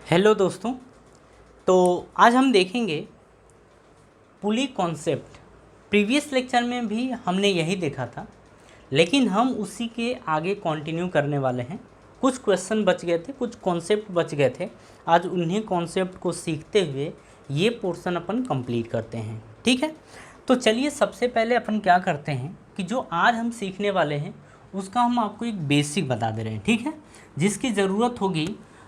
Hello दोस्तों। तो आज हम देखेंगे पुली कॉन्सेप्ट। प्रीवियस लेक्चर में भी हमने यही देखा था, लेकिन हम उसी के आगे कंटिन्यू करने वाले हैं। कुछ क्वेश्चन बच गए थे, कुछ कॉन्सेप्ट बच गए थे। आज उन्हीं कॉन्सेप्ट को सीखते हुए ये पोर्शन अपन कंप्लीट करते हैं, ठीक है। तो चलिए सबसे पहले अपन क्या करते हैं कि जो आज हम सीखने वाले हैं उसका हम आपको एक बेसिक बता दे रहे हैं, ठीक है। जिसकी ज़रूरत होगी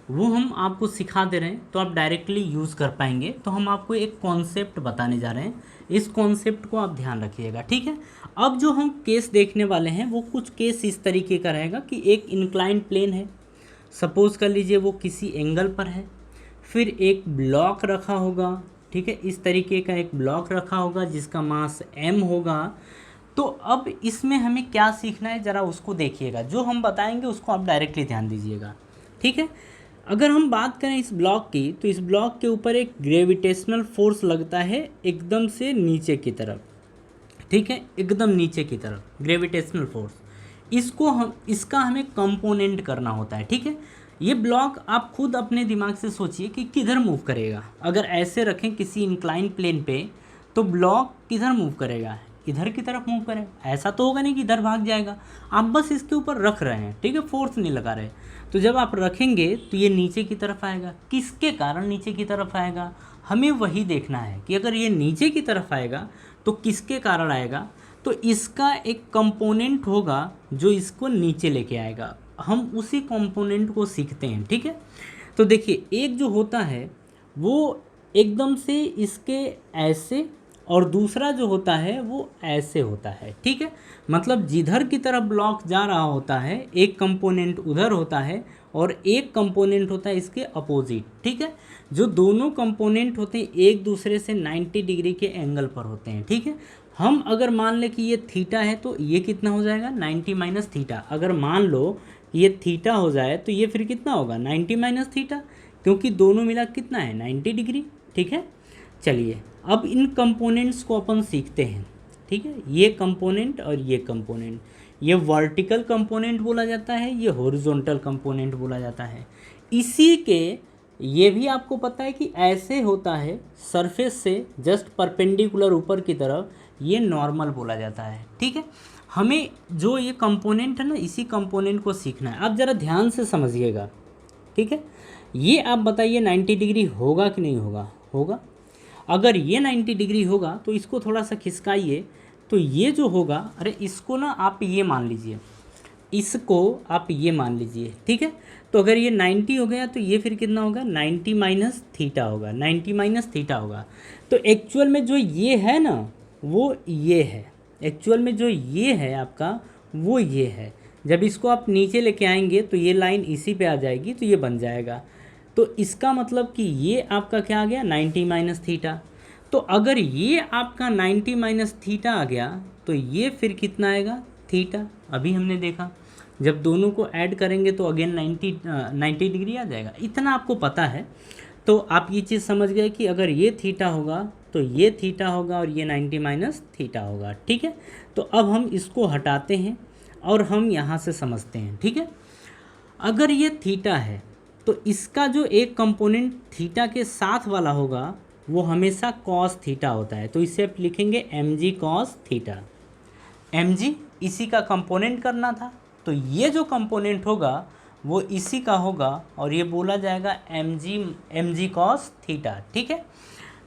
वो हम आपको सिखा दे रहे हैं, तो आप डायरेक्टली यूज़ कर पाएंगे। तो हम आपको एक कॉन्सेप्ट बताने जा रहे हैं, इस कॉन्सेप्ट को आप ध्यान रखिएगा, ठीक है। अब जो हम केस देखने वाले हैं वो कुछ केस इस तरीके का रहेगा कि एक इंक्लाइंड प्लेन है, सपोज़ कर लीजिए वो किसी एंगल पर है, फिर एक ब्लॉक रखा होगा, ठीक है। इस तरीके का एक ब्लॉक रखा होगा जिसका मास m होगा। तो अब इसमें हमें क्या सीखना है ज़रा उसको देखिएगा, जो हम बताएंगे उसको आप डायरेक्टली ध्यान दीजिएगा, ठीक है। अगर हम बात करें इस ब्लॉक की, तो इस ब्लॉक के ऊपर एक ग्रेविटेशनल फोर्स लगता है एकदम से नीचे की तरफ, ठीक है, एकदम नीचे की तरफ ग्रेविटेशनल फोर्स। इसका हमें कंपोनेंट करना होता है, ठीक है। ये ब्लॉक आप खुद अपने दिमाग से सोचिए कि किधर मूव करेगा। अगर ऐसे रखें किसी इंक्लाइन प्लेन पे, तो ब्लॉक किधर मूव करेगा, इधर की तरफ मूव करेगा। ऐसा तो होगा नहीं कि इधर भाग जाएगा। आप बस इसके ऊपर रख रहे हैं, ठीक है, फोर्स नहीं लगा रहे। तो जब आप रखेंगे तो ये नीचे की तरफ आएगा। किसके कारण नीचे की तरफ आएगा, हमें वही देखना है कि अगर ये नीचे की तरफ आएगा तो किसके कारण आएगा। तो इसका एक कंपोनेंट होगा जो इसको नीचे लेके आएगा। हम उसी कंपोनेंट को सीखते हैं, ठीक है। तो देखिए, एक जो होता है वो एकदम से इसके ऐसे, और दूसरा जो होता है वो ऐसे होता है, ठीक है। मतलब जिधर की तरफ ब्लॉक जा रहा होता है एक कंपोनेंट उधर होता है और एक कंपोनेंट होता है इसके अपोजिट, ठीक है। जो दोनों कंपोनेंट होते हैं एक दूसरे से 90 डिग्री के एंगल पर होते हैं, ठीक है। हम अगर मान लें कि ये थीटा है तो ये कितना हो जाएगा 90 माइनस थीटा। अगर मान लो ये थीटा हो जाए तो ये फिर कितना होगा 90 माइनस थीटा, क्योंकि दोनों मिला कितना है 90 डिग्री, ठीक है। चलिए अब इन कंपोनेंट्स को अपन सीखते हैं, ठीक है। ये कंपोनेंट और ये कंपोनेंट, ये वर्टिकल कंपोनेंट बोला जाता है, ये हॉरिजॉन्टल कंपोनेंट बोला जाता है। इसी के ये भी आपको पता है कि ऐसे होता है सरफेस से जस्ट परपेंडिकुलर ऊपर की तरफ, ये नॉर्मल बोला जाता है, ठीक है। हमें जो ये कंपोनेंट है ना, इसी कंपोनेंट को सीखना है। आप ज़रा ध्यान से समझिएगा, ठीक है। ये आप बताइए 90 डिग्री होगा कि नहीं होगा, होगा। अगर ये 90 डिग्री होगा तो इसको थोड़ा सा खिसकाइए, तो ये जो होगा, अरे इसको ना आप ये मान लीजिए, इसको आप ये मान लीजिए, ठीक है। तो अगर ये 90 हो गया तो ये फिर कितना होगा 90 माइनस थीटा होगा, 90 माइनस थीटा होगा। तो एक्चुअल में जो ये है ना वो ये है, एक्चुअल में जो ये है आपका वो ये है। जब इसको आप नीचे लेके आएंगे तो ये लाइन इसी पे आ जाएगी, तो ये बन जाएगा। तो इसका मतलब कि ये आपका क्या आ गया 90 माइनस थीटा। तो अगर ये आपका 90 माइनस थीटा आ गया तो ये फिर कितना आएगा थीटा। अभी हमने देखा जब दोनों को ऐड करेंगे तो अगेन 90 डिग्री आ जाएगा। इतना आपको पता है तो आप ये चीज़ समझ गए कि अगर ये थीटा होगा तो ये थीटा होगा और ये 90 माइनस थीटा होगा, ठीक है। तो अब हम इसको हटाते हैं और हम यहाँ से समझते हैं, ठीक है। अगर ये थीटा है तो इसका जो एक कंपोनेंट थीटा के साथ वाला होगा वो हमेशा कॉस थीटा होता है। तो इसे आप लिखेंगे mg कॉस थीटा। mg इसी का कंपोनेंट करना था, तो ये जो कंपोनेंट होगा वो इसी का होगा और ये बोला जाएगा mg कॉस थीटा, ठीक है।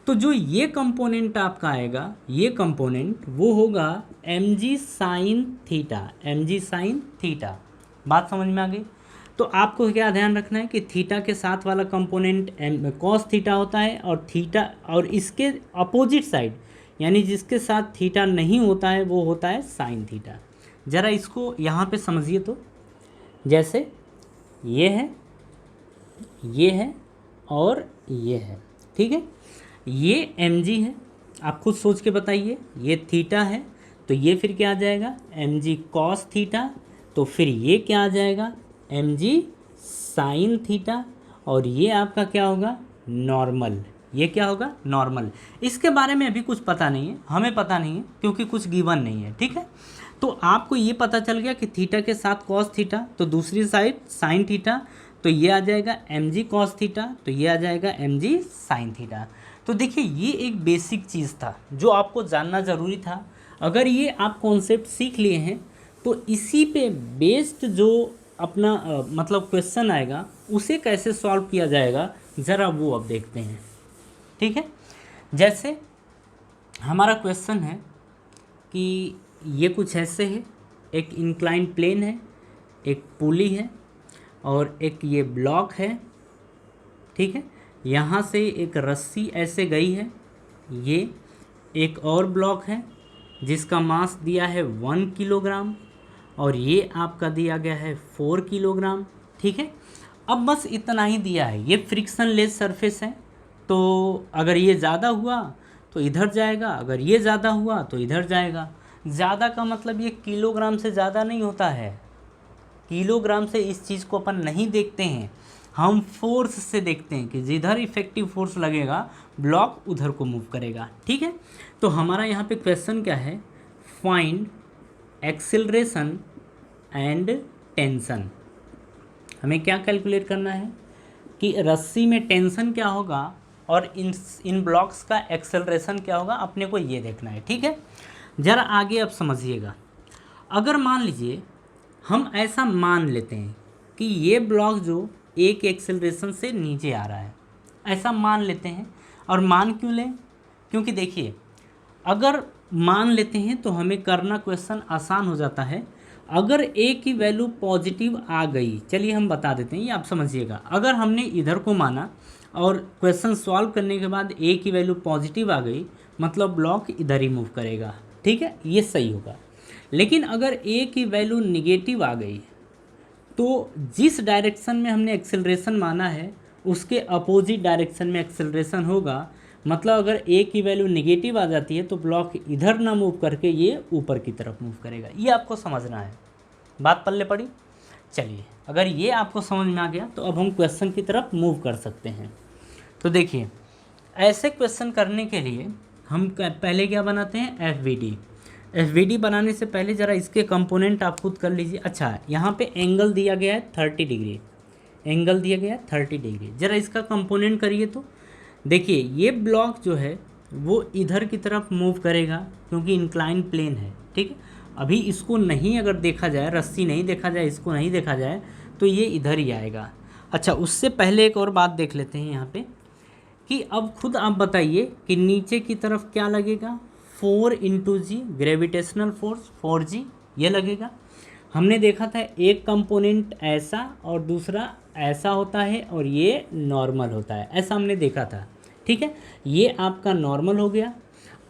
तो जो ये कंपोनेंट आपका आएगा, ये कंपोनेंट वो होगा mg sine theta, mg sine theta. बात समझ में आ गई। तो आपको क्या ध्यान रखना है कि थीटा के साथ वाला कंपोनेंट कॉस थीटा होता है और थीटा और इसके अपोजिट साइड यानी जिसके साथ थीटा नहीं होता है वो होता है साइन थीटा। ज़रा इसको यहाँ पे समझिए। तो जैसे ये है, ये है और ये है, ठीक है। ये mg है, आप खुद सोच के बताइए। ये थीटा है तो ये फिर क्या आ जाएगा mg कॉस थीटा, तो फिर ये क्या आ जाएगा mg साइन थीटा, और ये आपका क्या होगा नॉर्मल। ये क्या होगा नॉर्मल। इसके बारे में अभी कुछ पता नहीं है, हमें पता नहीं है क्योंकि कुछ गिवन नहीं है, ठीक है। तो आपको ये पता चल गया कि थीटा के साथ कॉस थीटा तो दूसरी साइड साइन थीटा, तो ये आ जाएगा mg cos थीटा, तो ये आ जाएगा mg sin थीटा। तो देखिए ये एक बेसिक चीज़ था जो आपको जानना ज़रूरी था। अगर ये आप कॉन्सेप्ट सीख लिए हैं तो इसी पे बेस्ड जो अपना मतलब क्वेश्चन आएगा उसे कैसे सॉल्व किया जाएगा ज़रा वो अब देखते हैं। ठीक है, जैसे हमारा क्वेश्चन है कि ये कुछ ऐसे है, एक इंक्लाइंड प्लेन है, एक पुली है और एक ये ब्लॉक है। ठीक है, यहाँ से एक रस्सी ऐसे गई है, ये एक और ब्लॉक है जिसका मास दिया है 1 किलोग्राम और ये आपका दिया गया है 4 किलोग्राम। ठीक है, अब बस इतना ही दिया है, ये फ्रिक्शनलेस सरफेस है, तो अगर ये ज़्यादा हुआ तो इधर जाएगा, अगर ये ज़्यादा हुआ तो इधर जाएगा। ज़्यादा का मतलब ये किलोग्राम से ज़्यादा नहीं होता है, किलोग्राम से इस चीज़ को अपन नहीं देखते हैं, हम फोर्स से देखते हैं कि जिधर इफेक्टिव फोर्स लगेगा ब्लॉक उधर को मूव करेगा। ठीक है, तो हमारा यहाँ पे क्वेश्चन क्या है, फाइंड एक्सेलरेशन एंड टेंशन। हमें क्या कैलकुलेट करना है कि रस्सी में टेंशन क्या होगा और इन ब्लॉक्स का एक्सेलरेशन क्या होगा, अपने को ये देखना है। ठीक है, ज़रा आगे अब समझिएगा। अगर मान लीजिए हम ऐसा मान लेते हैं कि ये ब्लॉक जो एक एक्सेलरेशन से नीचे आ रहा है, ऐसा मान लेते हैं। और मान क्यों लें, क्योंकि देखिए अगर मान लेते हैं तो हमें करना क्वेश्चन आसान हो जाता है। अगर ए की वैल्यू पॉजिटिव आ गई, चलिए हम बता देते हैं, ये आप समझिएगा। अगर हमने इधर को माना और क्वेश्चन सॉल्व करने के बाद ए की वैल्यू पॉजिटिव आ गई, मतलब ब्लॉक इधर ही मूव करेगा। ठीक है, ये सही होगा। लेकिन अगर ए की वैल्यू निगेटिव आ गई तो जिस डायरेक्शन में हमने एक्सेलरेशन माना है उसके अपोजिट डायरेक्शन में एक्सेलरेशन होगा। मतलब अगर ए की वैल्यू नेगेटिव आ जाती है तो ब्लॉक इधर ना मूव करके ये ऊपर की तरफ मूव करेगा। ये आपको समझना है, बात पल्ले पड़ी। चलिए, अगर ये आपको समझ में आ गया तो अब हम क्वेश्चन की तरफ मूव कर सकते हैं। तो देखिए, ऐसे क्वेश्चन करने के लिए हम पहले क्या बनाते हैं, एफ बनाने से पहले ज़रा इसके कंपोनेंट आप खुद कर लीजिए। अच्छा, यहाँ पे एंगल दिया गया है 30 डिग्री, एंगल दिया गया है 30 डिग्री। ज़रा इसका कंपोनेंट करिए तो देखिए ये ब्लॉक जो है वो इधर की तरफ मूव करेगा क्योंकि इंक्लाइन प्लेन है। ठीक है, अभी इसको नहीं अगर देखा जाए, रस्सी नहीं देखा जाए, इसको नहीं देखा जाए तो ये इधर ही आएगा। अच्छा, उससे पहले एक और बात देख लेते हैं यहाँ पे कि अब खुद आप बताइए कि नीचे की तरफ क्या लगेगा, 4 × g ग्रेविटेशनल फोर्स 4g ये लगेगा। हमने देखा था एक कंपोनेंट ऐसा और दूसरा ऐसा होता है और ये नॉर्मल होता है, ऐसा हमने देखा था। ठीक है, ये आपका नॉर्मल हो गया।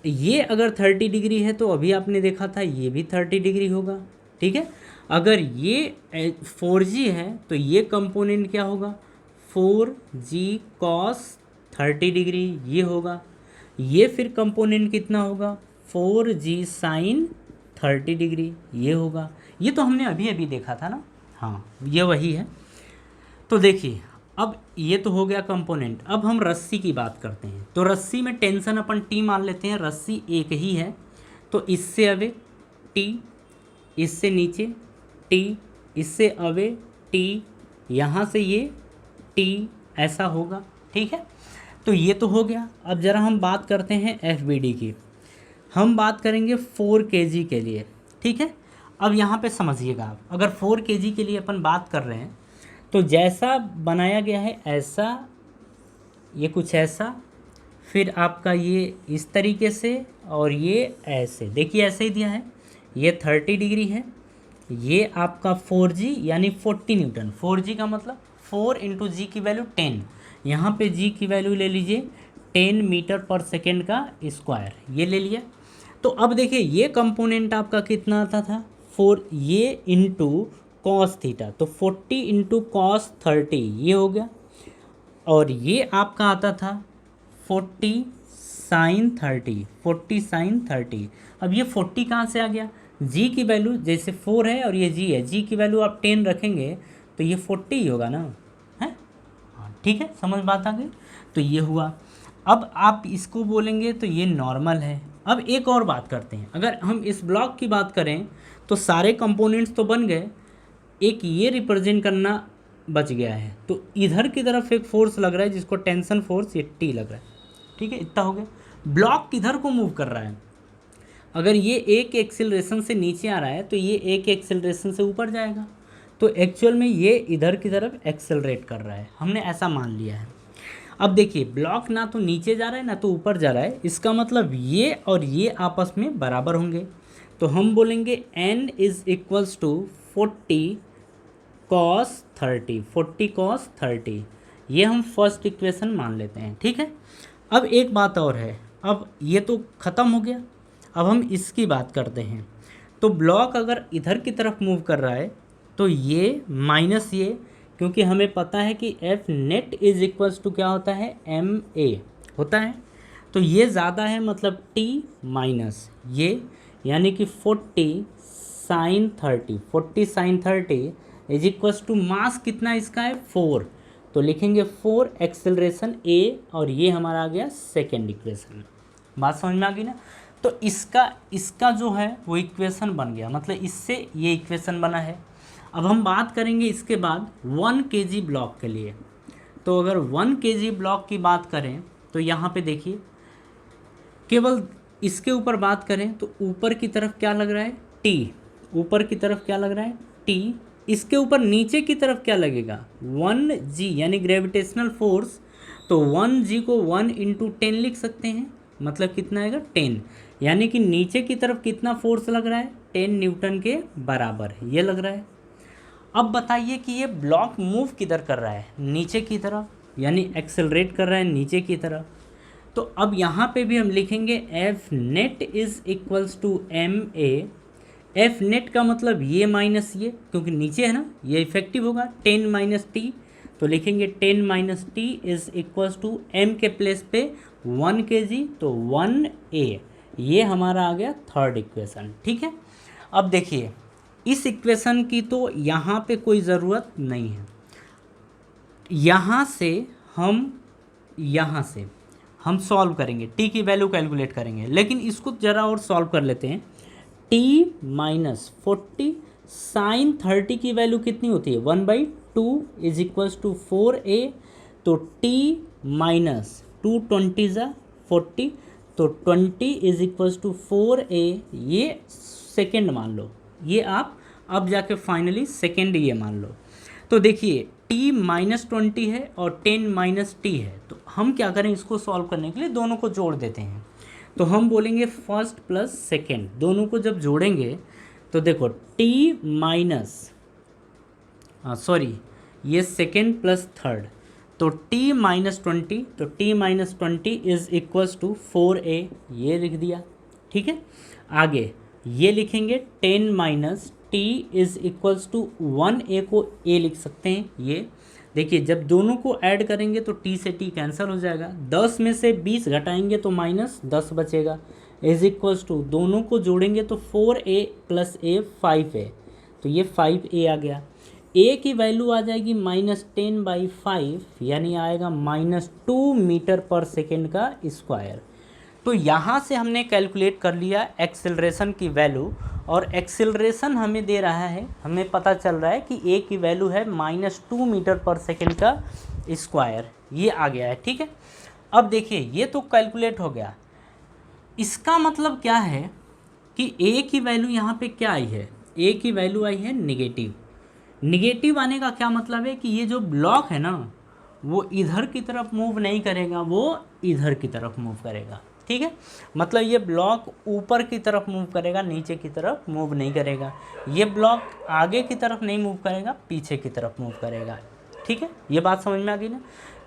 ये अगर 30 डिग्री है तो अभी आपने देखा था ये भी 30 डिग्री होगा। ठीक है, अगर ये 4g है तो ये कंपोनेंट क्या होगा, 4g cos 30 डिग्री ये होगा। ये फिर कंपोनेंट कितना होगा, 4g sin 30 डिग्री ये होगा। ये तो हमने अभी अभी देखा था ना, हाँ ये वही है। तो देखिए अब ये तो हो गया कंपोनेंट। अब हम रस्सी की बात करते हैं। तो रस्सी में टेंशन अपन टी मान लेते हैं, रस्सी एक ही है तो इससे अवे टी, इससे नीचे टी, इससे अवे टी, यहाँ से ये टी, ऐसा होगा। ठीक है, तो ये तो हो गया। अब ज़रा हम बात करते हैं एफबीडी की। हम बात करेंगे 4 kg के लिए। ठीक है, अब यहाँ पे समझिएगा आप, अगर 4 kg के लिए अपन बात कर रहे हैं तो जैसा बनाया गया है ऐसा, ये कुछ ऐसा, फिर आपका ये इस तरीके से और ये ऐसे, देखिए ऐसे ही दिया है। ये 30 डिग्री है, ये आपका 4g यानी 40 न्यूटन। 4g का मतलब 4 × g की वैल्यू 10, यहाँ पे g की वैल्यू ले लीजिए 10 मीटर पर सेकेंड का स्क्वायर, ये ले लिया। तो अब देखिए ये कंपोनेंट आपका कितना आता था, 4 ये इंटू कॉस थीटा, तो 40 × cos 30 ये हो गया। और ये आपका आता था 40 sin 30, 40 sin 30। अब ये 40 कहाँ से आ गया, g की वैल्यू जैसे 4 है और ये g है, g की वैल्यू आप 10 रखेंगे तो ये 40 ही होगा ना, है। हाँ ठीक है, समझ बात आ गई। तो ये हुआ। अब आप इसको बोलेंगे तो ये नॉर्मल है। अब एक और बात करते हैं, अगर हम इस ब्लॉक की बात करें तो सारे कंपोनेंट्स तो बन गए, एक ये रिप्रेजेंट करना बच गया है, तो इधर की तरफ एक फोर्स लग रहा है जिसको टेंशन फोर्स, ये टी लग रहा है, ठीक है, इतना हो गया। ब्लॉक किधर को मूव कर रहा है, अगर ये एक एक्सेलरेशन से नीचे आ रहा है तो ये एक एक्सेलरेशन से ऊपर जाएगा, तो एक्चुअल में ये इधर की तरफ एक्सेलरेट कर रहा है, हमने ऐसा मान लिया है। अब देखिए ब्लॉक ना तो नीचे जा रहा है ना तो ऊपर जा रहा है, इसका मतलब ये और ये आपस में बराबर होंगे, तो हम बोलेंगे n is equals to 40 cos 30, 40 cos 30, ये हम फर्स्ट इक्वेशन मान लेते हैं, ठीक है। अब एक बात और है, अब ये तो ख़त्म हो गया, अब हम इसकी बात करते हैं। तो ब्लॉक अगर इधर की तरफ मूव कर रहा है तो ये माइनस ये, क्योंकि हमें पता है कि F net is equals to क्या होता है, एम ए होता है, तो ये ज़्यादा है मतलब टी माइनस ये, यानी कि 40 sine 30, 40 sine 30 is equals to mass कितना इसका है 4, तो लिखेंगे 4 एक्सेलरेशन ए, और ये हमारा आ गया सेकेंड इक्वेशन। बात समझ में आ गई ना। तो इसका जो है वो इक्वेशन बन गया, मतलब इससे ये इक्वेशन बना है। अब हम बात करेंगे इसके बाद 1 kg ब्लॉक के लिए। तो अगर 1 kg ब्लॉक की बात करें तो यहाँ पे देखिए, केवल इसके ऊपर बात करें तो ऊपर की तरफ क्या लग रहा है, टी, ऊपर की तरफ क्या लग रहा है, टी, इसके ऊपर नीचे की तरफ क्या लगेगा 1g, यानी ग्रेविटेशनल फोर्स, तो 1g को 1 × 10 लिख सकते हैं, मतलब कितना आएगा 10, यानी कि नीचे की तरफ कितना फोर्स लग रहा है 10 न्यूटन के बराबर ये लग रहा है। अब बताइए कि ये ब्लॉक मूव किधर कर रहा है, नीचे की तरफ, यानी एक्सेलरेट कर रहा है नीचे की तरफ। तो अब यहाँ पे भी हम लिखेंगे F net is equals to m a, F net का मतलब ये माइनस ये, क्योंकि नीचे है ना, ये इफेक्टिव होगा 10 माइनस टी, तो लिखेंगे 10 minus T is equals to m के प्लेस पे 1 kg, तो 1 a, ये हमारा आ गया थर्ड इक्वेशन, ठीक है। अब देखिए इस इक्वेशन की तो यहाँ पे कोई ज़रूरत नहीं है, यहाँ से हम सॉल्व करेंगे, टी की वैल्यू कैलकुलेट करेंगे, लेकिन इसको ज़रा और सॉल्व कर लेते हैं। टी माइनस 40 साइन 30 की वैल्यू कितनी होती है 1/2 इज इक्वल्स टू 4a, तो टी माइनस 2 20 40, तो 20 इज इक्वल्स टू 4a, ये सेकेंड मान लो, ये आप अब जाके फाइनली सेकेंड ये मान लो। तो देखिए t माइनस 20 है और 10 माइनस टी है, तो हम क्या करें, इसको सॉल्व करने के लिए दोनों को जोड़ देते हैं। तो हम बोलेंगे फर्स्ट प्लस सेकेंड, दोनों को जब जोड़ेंगे तो देखो t माइनस ये सेकेंड प्लस थर्ड, तो t माइनस 20, तो t minus 20 is equals to 4a, ये लिख दिया, ठीक है। आगे ये लिखेंगे 10 minus t is equals to 1a को a लिख सकते हैं, ये देखिए जब दोनों को ऐड करेंगे तो t से t कैंसिल हो जाएगा, 10 में से 20 घटाएंगे तो माइनस 10 बचेगा, इज इक्वल्स टू दोनों को जोड़ेंगे तो 4a प्लस a 5a, तो ये 5a आ गया। a की वैल्यू आ जाएगी -10/5, यानी आएगा -2 मीटर पर सेकेंड का स्क्वायर। तो यहाँ से हमने कैलकुलेट कर लिया एक्सेलरेशन की वैल्यू, और एक्सेलरेशन हमें दे रहा है, हमें पता चल रहा है कि a की वैल्यू है -2 मीटर पर सेकेंड का स्क्वायर, ये आ गया है, ठीक है। अब देखिए ये तो कैलकुलेट हो गया, इसका मतलब क्या है कि a की वैल्यू यहाँ पे क्या आई है, a की वैल्यू आई है नेगेटिव। नेगेटिव आने का क्या मतलब है कि ये जो ब्लॉक है ना वो इधर की तरफ मूव नहीं करेगा, वो इधर की तरफ मूव करेगा, ठीक है। मतलब ये ब्लॉक ऊपर की तरफ मूव करेगा, नीचे की तरफ मूव नहीं करेगा, ये ब्लॉक आगे की तरफ नहीं मूव करेगा, पीछे की तरफ मूव करेगा, ठीक है। ये बात समझ में आ गई ना।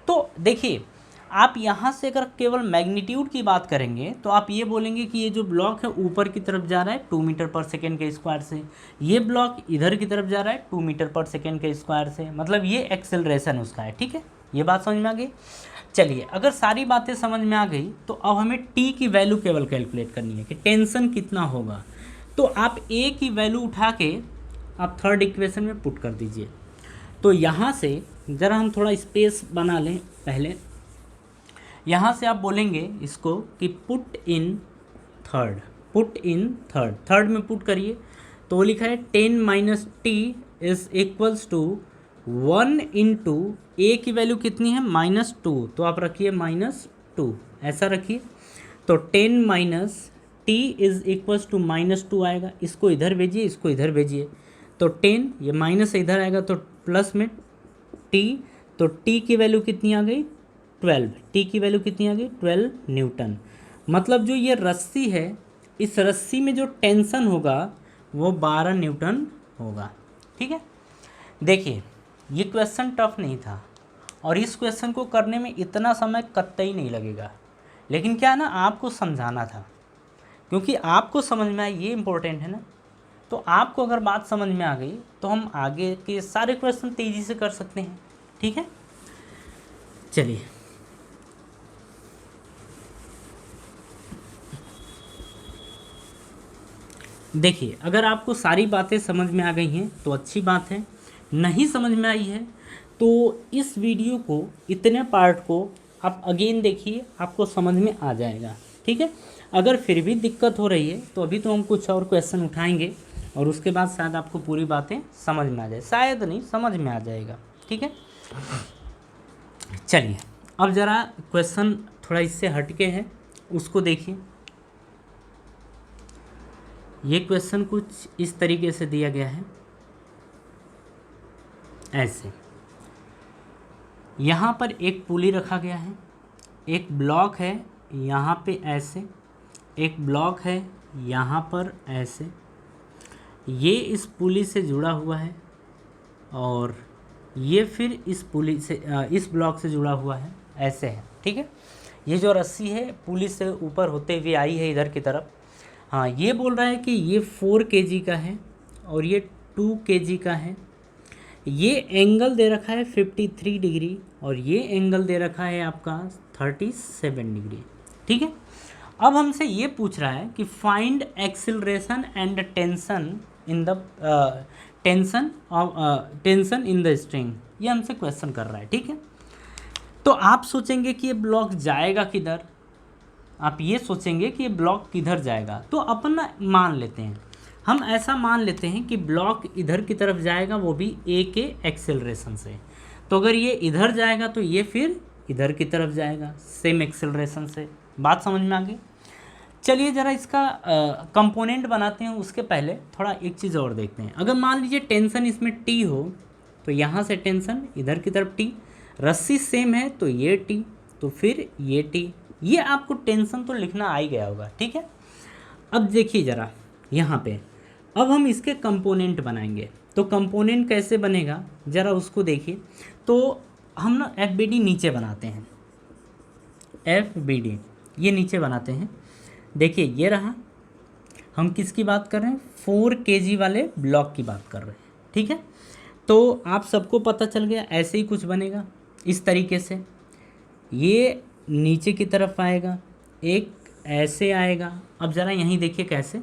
तो देखिए आप यहाँ से अगर केवल मैग्नीट्यूड की बात करेंगे तो आप ये बोलेंगे कि ये जो ब्लॉक है ऊपर की तरफ जा रहा है 2 मीटर पर सेकेंड के स्क्वायर से, ये ब्लॉक इधर की तरफ जा रहा है 2 मीटर पर सेकेंड के स्क्वायर से, मतलब ये एक्सेलरेशन उसका है, ठीक है। ये बात समझ में आ गई। चलिए अगर सारी बातें समझ में आ गई तो अब हमें टी की वैल्यू केवल कैलकुलेट करनी है कि टेंशन कितना होगा। तो आप ए की वैल्यू उठा के आप थर्ड इक्वेशन में पुट कर दीजिए। तो यहाँ से ज़रा हम थोड़ा स्पेस बना लें पहले, यहाँ से आप बोलेंगे इसको कि पुट इन थर्ड में पुट करिए। तो वो लिखा है 10 minus T is equals to 1 into a की वैल्यू कितनी है -2, तो आप रखिए -2, ऐसा रखिए। तो 10 minus T is equals to -2 आएगा। इसको इधर भेजिए, इसको इधर भेजिए, तो 10, ये माइनस इधर आएगा तो प्लस में टी, तो टी की वैल्यू कितनी आ गई 12, टी की वैल्यू कितनी आ गई 12 न्यूटन। मतलब जो ये रस्सी है, इस रस्सी में जो टेंशन होगा वो 12 न्यूटन होगा। ठीक है, देखिए ये क्वेश्चन टफ नहीं था और इस क्वेश्चन को करने में इतना समय कतई नहीं लगेगा, लेकिन क्या है ना, आपको समझाना था, क्योंकि आपको समझ में आए ये इम्पोर्टेंट है ना। तो आपको अगर बात समझ में आ गई तो हम आगे के सारे क्वेश्चन तेज़ी से कर सकते हैं। ठीक है, चलिए देखिए, अगर आपको सारी बातें समझ में आ गई हैं तो अच्छी बात है, नहीं समझ में आई है तो इस वीडियो को, इतने पार्ट को आप अगेन देखिए, आपको समझ में आ जाएगा। ठीक है, अगर फिर भी दिक्कत हो रही है तो अभी तो हम कुछ और क्वेश्चन उठाएंगे और उसके बाद शायद आपको पूरी बातें समझ में आ जाए, शायद नहीं, समझ में आ जाएगा। ठीक है, चलिए अब ज़रा क्वेश्चन थोड़ा इससे हटके है, उसको देखिए। ये क्वेश्चन कुछ इस तरीके से दिया गया है, ऐसे यहाँ पर एक पुली रखा गया है, एक ब्लॉक है यहाँ पे ऐसे, एक ब्लॉक है यहाँ पर ऐसे, ये इस पुली से जुड़ा हुआ है और ये फिर इस पुली से, इस ब्लॉक से जुड़ा हुआ है, ऐसे है। ठीक है, ये जो रस्सी है पुली से ऊपर होते हुए आई है इधर की तरफ। हाँ, ये बोल रहा है कि ये 4 kg का है और ये 2 kg का है। ये एंगल दे रखा है 53 डिग्री और ये एंगल दे रखा है आपका 37 डिग्री। ठीक है, अब हमसे ये पूछ रहा है कि find acceleration and tension in the tension in the string, ये हमसे क्वेश्चन कर रहा है। ठीक है, तो आप सोचेंगे कि ये ब्लॉक जाएगा किधर, आप ये सोचेंगे कि ये ब्लॉक किधर जाएगा। तो अपन ना मान लेते हैं, हम ऐसा मान लेते हैं कि ब्लॉक इधर की तरफ जाएगा, वो भी ए के एक्सेलरेशन से। तो अगर ये इधर जाएगा तो ये फिर इधर की तरफ जाएगा सेम एक्सेलरेशन से। बात समझ में आ गई? चलिए ज़रा इसका कंपोनेंट बनाते हैं, उसके पहले थोड़ा एक चीज़ और देखते हैं। अगर मान लीजिए टेंशन इसमें टी हो तो यहाँ से टेंशन इधर की तरफ टी, रस्सी सेम है तो ये टी, तो फिर ये टी, ये आपको टेंशन तो लिखना आ ही गया होगा। ठीक है, अब देखिए ज़रा यहाँ पे, अब हम इसके कंपोनेंट बनाएंगे। तो कंपोनेंट कैसे बनेगा ज़रा उसको देखिए। तो हम ना एफ बी डी नीचे बनाते हैं, एफ बी डी ये नीचे बनाते हैं। देखिए ये रहा, हम किसकी बात कर रहे हैं, 4 kg वाले ब्लॉक की बात कर रहे हैं। ठीक है, तो आप सबको पता चल गया, ऐसे ही कुछ बनेगा इस तरीके से। ये नीचे की तरफ आएगा, एक ऐसे आएगा। अब ज़रा यहीं देखिए कैसे,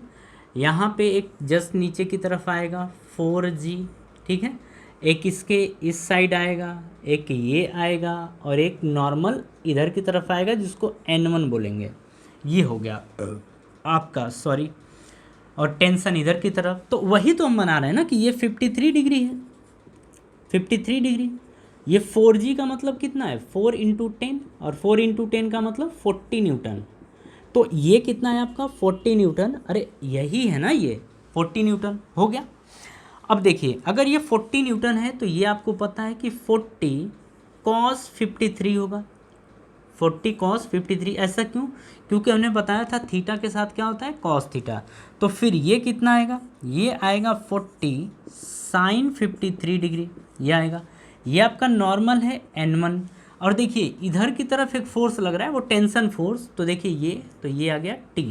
यहाँ पे एक जस्ट नीचे की तरफ आएगा 4G। ठीक है, एक इसके इस साइड आएगा, एक ये आएगा और एक नॉर्मल इधर की तरफ आएगा जिसको N1 बोलेंगे। ये हो गया आपका, सॉरी, और टेंशन इधर की तरफ। तो वही तो हम बना रहे हैं ना कि ये 53 डिग्री है, 53 डिग्री। ये 4G का मतलब कितना है, 4 × 10, और 4 × 10 का मतलब 40 न्यूटन। तो ये कितना है आपका 40 न्यूटन। अरे यही है ना, ये 40 न्यूटन हो गया। अब देखिए अगर ये 40 न्यूटन है तो ये आपको पता है कि 40 cos 53 होगा, 40 cos 53। ऐसा क्यों, क्योंकि हमने बताया था थीटा के साथ क्या होता है, cos थीटा। तो फिर ये कितना आएगा, ये आएगा 40 sin 53 डिग्री, ये आएगा। ये आपका नॉर्मल है N1। और देखिए इधर की तरफ एक फोर्स लग रहा है, वो टेंशन फोर्स। तो देखिए ये, तो ये आ गया T।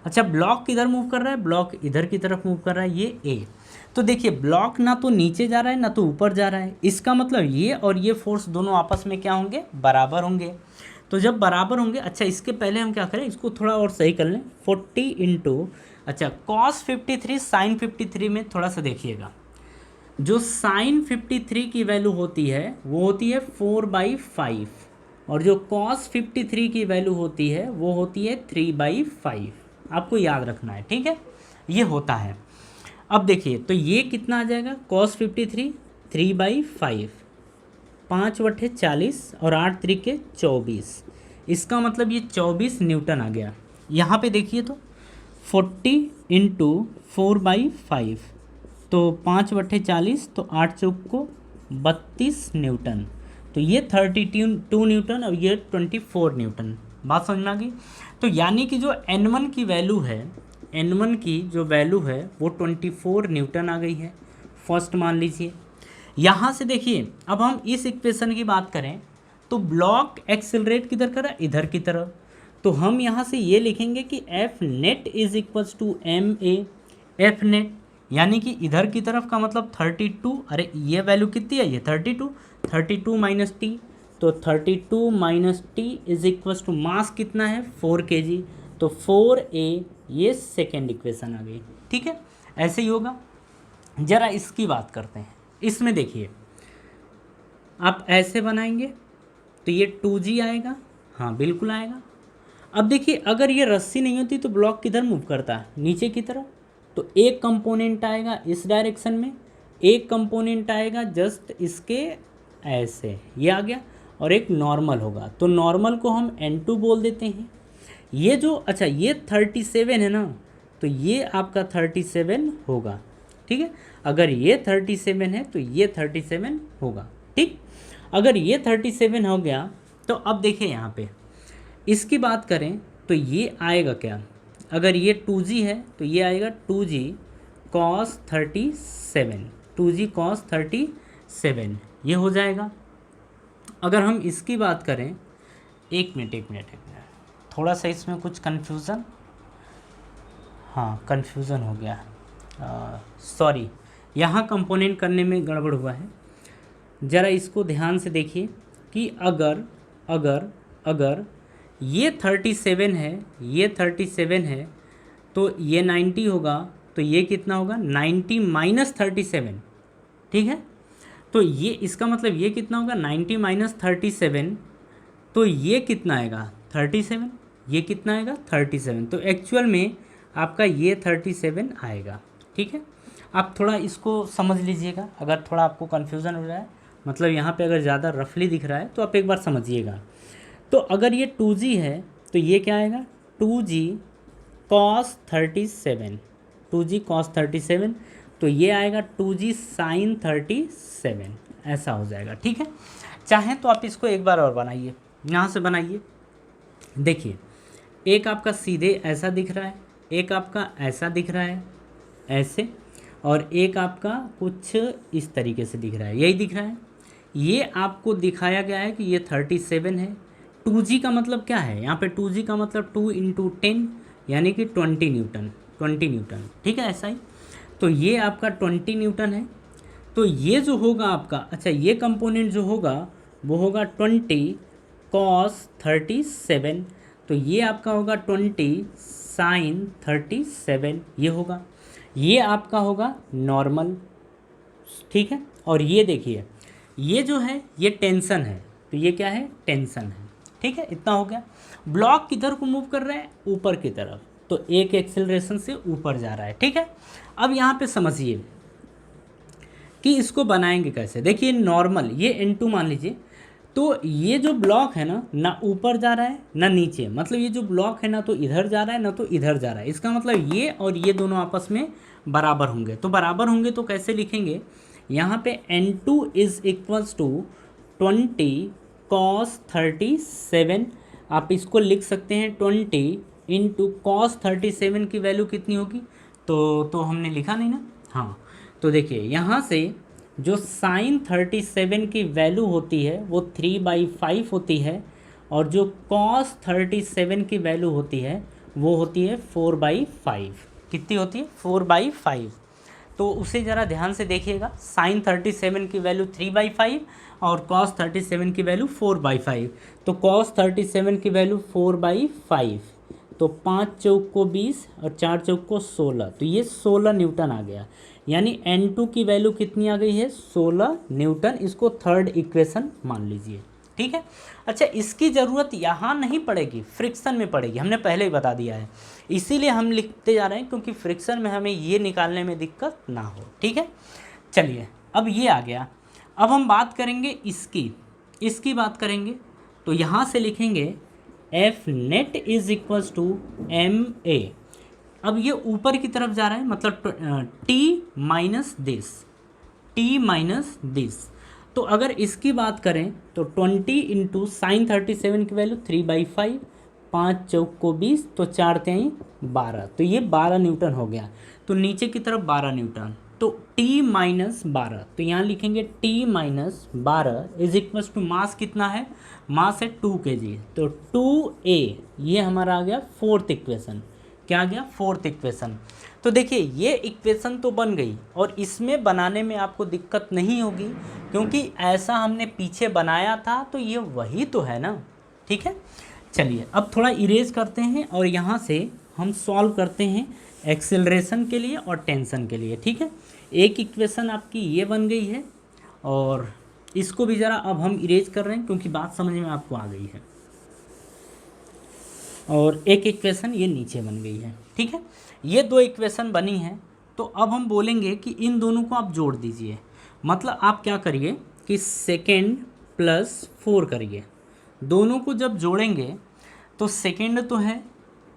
अच्छा, ब्लॉक किधर मूव कर रहा है, ब्लॉक इधर की तरफ मूव कर रहा है, ये A। तो देखिए ब्लॉक ना तो नीचे जा रहा है ना तो ऊपर जा रहा है, इसका मतलब ये और ये फोर्स दोनों आपस में क्या होंगे, बराबर होंगे। तो जब बराबर होंगे, अच्छा इसके पहले हम क्या करें, इसको थोड़ा और सही कर लें। 40 इंटू, अच्छा cos 53 sin 53 में थोड़ा सा देखिएगा, जो sin 53 की वैल्यू होती है वो होती है 4/5 और जो cos 53 की वैल्यू होती है वो होती है 3/5। आपको याद रखना है, ठीक है, ये होता है। अब देखिए तो ये कितना आ जाएगा, cos 53 3/5, 5/40 और 8 त्रिके 24, इसका मतलब ये 24 न्यूटन आ गया। यहाँ पे देखिए तो 40 इंटू 4/5, तो 5/40, तो 8 चौक को 32 न्यूटन, तो ये 32 न्यूटन और ये 24 न्यूटन। बात समझ में आ गई। तो यानी कि जो N1 की वैल्यू है, N1 की जो वैल्यू है वो 24 न्यूटन आ गई है, फर्स्ट मान लीजिए। यहाँ से देखिए, अब हम इस इक्वेशन की बात करें तो ब्लॉक एक्सेलरेट किधर करा, इधर की तरफ, तो हम यहाँ से ये लिखेंगे कि F net is equals to m a, F net यानी कि इधर की तरफ का मतलब 32, अरे ये वैल्यू कितनी है, ये 32 माइनस टी, तो 32 minus T is equals to mass कितना है 4 kg, तो 4a, ये सेकेंड इक्वेशन आ गई। ठीक है, ऐसे ही होगा। जरा इसकी बात करते हैं। इसमें देखिए, आप ऐसे बनाएंगे तो ये 2g आएगा, हाँ बिल्कुल आएगा। अब देखिए, अगर ये रस्सी नहीं होती तो ब्लॉक किधर मूव करता है, नीचे की तरफ, तो एक कंपोनेंट आएगा इस डायरेक्शन में, एक कंपोनेंट आएगा जस्ट इसके ऐसे, ये आ गया, और एक नॉर्मल होगा, तो नॉर्मल को हम N2 बोल देते हैं। ये जो, अच्छा ये 37 है ना, तो ये आपका 37 होगा। ठीक है, अगर ये 37 है तो ये 37 होगा। ठीक, अगर ये 37 हो गया तो अब देखिए यहाँ पे इसकी बात करें तो ये आएगा क्या, अगर ये 2g है तो ये आएगा 2g cos 37, 2g cos 37, ये हो जाएगा। अगर हम इसकी बात करें, एक मिनट, थोड़ा सा इसमें कुछ कन्फ्यूज़न, हाँ कन्फ्यूज़न हो गया, सॉरी, यहाँ कंपोनेंट करने में गड़बड़ हुआ है। ज़रा इसको ध्यान से देखिए कि अगर अगर अगर ये 37 है, ये 37 है, तो ये 90 होगा, तो ये कितना होगा 90 माइनस 37। ठीक है, तो ये इसका मतलब ये कितना होगा 90 माइनस 37, तो ये कितना आएगा 37, ये कितना आएगा 37, तो एक्चुअल में आपका ये 37 आएगा। ठीक है, आप थोड़ा इसको समझ लीजिएगा, अगर थोड़ा आपको कन्फ्यूज़न हो रहा है, मतलब यहाँ पे अगर ज़्यादा रफली दिख रहा है तो आप एक बार समझिएगा। तो अगर ये 2g है तो ये क्या आएगा 2g cos 37, 2g cos 37, तो ये आएगा 2g sin 37, ऐसा हो जाएगा। ठीक है, चाहें तो आप इसको एक बार और बनाइए, यहाँ से बनाइए। देखिए, एक आपका सीधे ऐसा दिख रहा है, एक आपका ऐसा दिख रहा है ऐसे, और एक आपका कुछ इस तरीके से दिख रहा है, यही दिख रहा है। ये आपको दिखाया गया है कि ये 37 है। 2g का मतलब क्या है, यहाँ पे 2g का मतलब 2 इंटू 10 यानी कि 20 न्यूटन, 20 न्यूटन। ठीक है, ऐसा ही, तो ये आपका 20 न्यूटन है। तो ये जो होगा आपका, अच्छा ये कंपोनेंट जो होगा वो होगा 20 cos 37, तो ये आपका होगा 20 sin 37, ये होगा, ये आपका होगा नॉर्मल। ठीक है, और ये देखिए, ये जो है ये टेंशन है, तो ये क्या है टेंशन है। ठीक है, इतना हो गया। ब्लॉक किधर को मूव कर रहा है, ऊपर की तरफ, तो एक एक्सेलरेशन से ऊपर जा रहा है। ठीक है, अब यहाँ पे समझिए कि इसको बनाएंगे कैसे। देखिए नॉर्मल, ये N2 मान लीजिए, तो ये जो ब्लॉक है ना ऊपर जा रहा है ना नीचे, मतलब ये जो ब्लॉक है ना तो इधर जा रहा है ना तो इधर जा रहा है, इसका मतलब ये और ये दोनों आपस में बराबर होंगे। तो बराबर होंगे तो कैसे लिखेंगे, यहाँ पे N2 is equals to 20 cos 37, आप इसको लिख सकते हैं 20 इंटू cos 37 की वैल्यू कितनी होगी, तो हमने लिखा नहीं ना, हाँ, तो देखिए यहाँ से जो sin 37 की वैल्यू होती है वो 3/5 होती है, और जो cos 37 की वैल्यू होती है वो होती है 4/5। कितनी होती है 4/5, तो उसे ज़रा ध्यान से देखिएगा। sin 37 की वैल्यू 3/5 और cos 37 की वैल्यू 4/5, तो cos 37 की वैल्यू 4/5, तो 5 चौक को 20 और 4 चौक को 16, तो ये 16 न्यूटन आ गया। यानी N2 की वैल्यू कितनी आ गई है 16 न्यूटन। इसको थर्ड इक्वेशन मान लीजिए। ठीक है, अच्छा इसकी ज़रूरत यहाँ नहीं पड़ेगी, फ्रिक्शन में पड़ेगी, हमने पहले ही बता दिया है, इसीलिए हम लिखते जा रहे हैं क्योंकि फ्रिक्शन में हमें ये निकालने में दिक्कत ना हो। ठीक है, चलिए अब ये आ गया। अब हम बात करेंगे इसकी बात करेंगे, तो यहाँ से लिखेंगे F net is equals to m a. अब ये ऊपर की तरफ जा रहा है, मतलब टी माइनस दिस। तो अगर इसकी बात करें तो 20 इंटू साइन 37 की वैल्यू 3/5, 5 चौक को 20, तो 4 तेई 12, तो ये 12 न्यूटन हो गया। तो नीचे की तरफ 12 न्यूटन, तो T माइनस 12, तो यहाँ लिखेंगे T minus 12 is equals to mass कितना है, मास है 2 kg, तो 2a, ये हमारा आ गया फोर्थ इक्वेशन। क्या आ गया, फोर्थ इक्वेशन। तो देखिए ये इक्वेशन तो बन गई, और इसमें बनाने में आपको दिक्कत नहीं होगी, क्योंकि ऐसा हमने पीछे बनाया था, तो ये वही तो है ना। ठीक है, चलिए अब थोड़ा इरेज करते हैं, और यहाँ से हम सॉल्व करते हैं एक्सेलरेशन के लिए और टेंशन के लिए। ठीक है, एक इक्वेशन आपकी ये बन गई है, और इसको भी ज़रा अब हम इरेज कर रहे हैं, क्योंकि बात समझ में आपको आ गई है। और एक इक्वेशन ये नीचे बन गई है। ठीक है, ये 2 इक्वेशन बनी है। तो अब हम बोलेंगे कि इन दोनों को आप जोड़ दीजिए। मतलब आप क्या करिए कि सेकेंड प्लस 4 करिए, दोनों को जब जोड़ेंगे तो सेकेंड तो है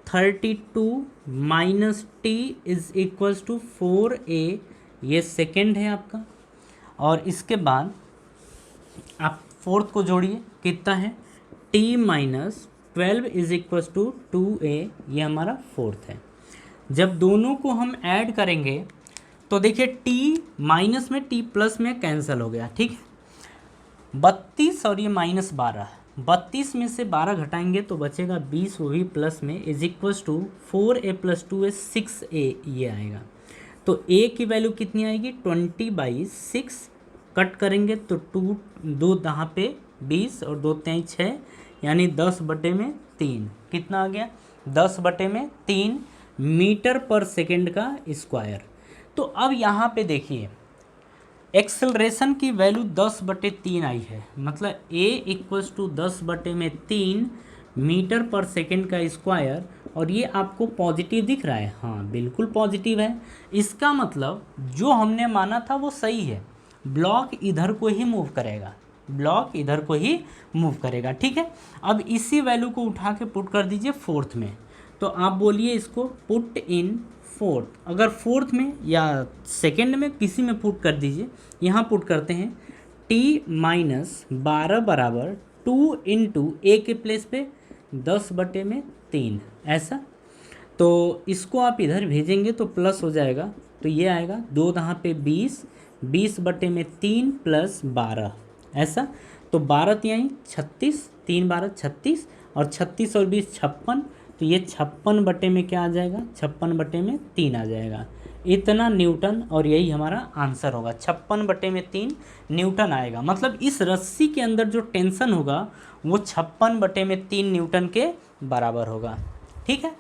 32 minus T is equals to 4a, ये सेकेंड है आपका। और इसके बाद आप फोर्थ को जोड़िए, कितना है t minus 12 is equals to 2a, ये हमारा फोर्थ है। जब दोनों को हम ऐड करेंगे तो देखिए t माइनस में t प्लस में कैंसिल हो गया। ठीक है, 32 और ये माइनस 12, 32 में से 12 घटाएंगे तो बचेगा 20, वो भी प्लस में, is equals to 4a plus 2a 6a, ये आएगा। तो a की वैल्यू कितनी आएगी, 20/6, कट करेंगे तो 2 दहाँ पे 20 और 2 तेई 6, यानी 10/3, कितना आ गया 10/3 मीटर पर सेकेंड का स्क्वायर। तो अब यहाँ पे देखिए एक्सेलरेशन की वैल्यू 10/3 आई है, मतलब a इक्वल्स टू 10/3 मीटर पर सेकेंड का स्क्वायर, और ये आपको पॉजिटिव दिख रहा है। हाँ बिल्कुल पॉजिटिव है, इसका मतलब जो हमने माना था वो सही है, ब्लॉक इधर को ही मूव करेगा, ब्लॉक इधर को ही मूव करेगा। ठीक है, अब इसी वैल्यू को उठा के पुट कर दीजिए फोर्थ में, तो आप बोलिए इसको पुट इन फोर्थ। अगर फोर्थ में या सेकेंड में किसी में पुट कर दीजिए, यहाँ पुट करते हैं t माइनस 12 बराबर 2 इंटू ए के प्लेस पे 10/3, ऐसा। तो इसको आप इधर भेजेंगे तो प्लस हो जाएगा, तो ये आएगा 2 दहाँ पे 20, 20/3 प्लस 12, ऐसा। तो 12 तिहाई 36, 3 12 36, और 36 और 20 56, तो ये 56 में क्या आ जाएगा, 56/3 आ जाएगा, इतना न्यूटन। और यही हमारा आंसर होगा, 56/3 न्यूटन आएगा। मतलब इस रस्सी के अंदर जो टेंशन होगा वो 56/3 न्यूटन के बराबर होगा। ठीक है,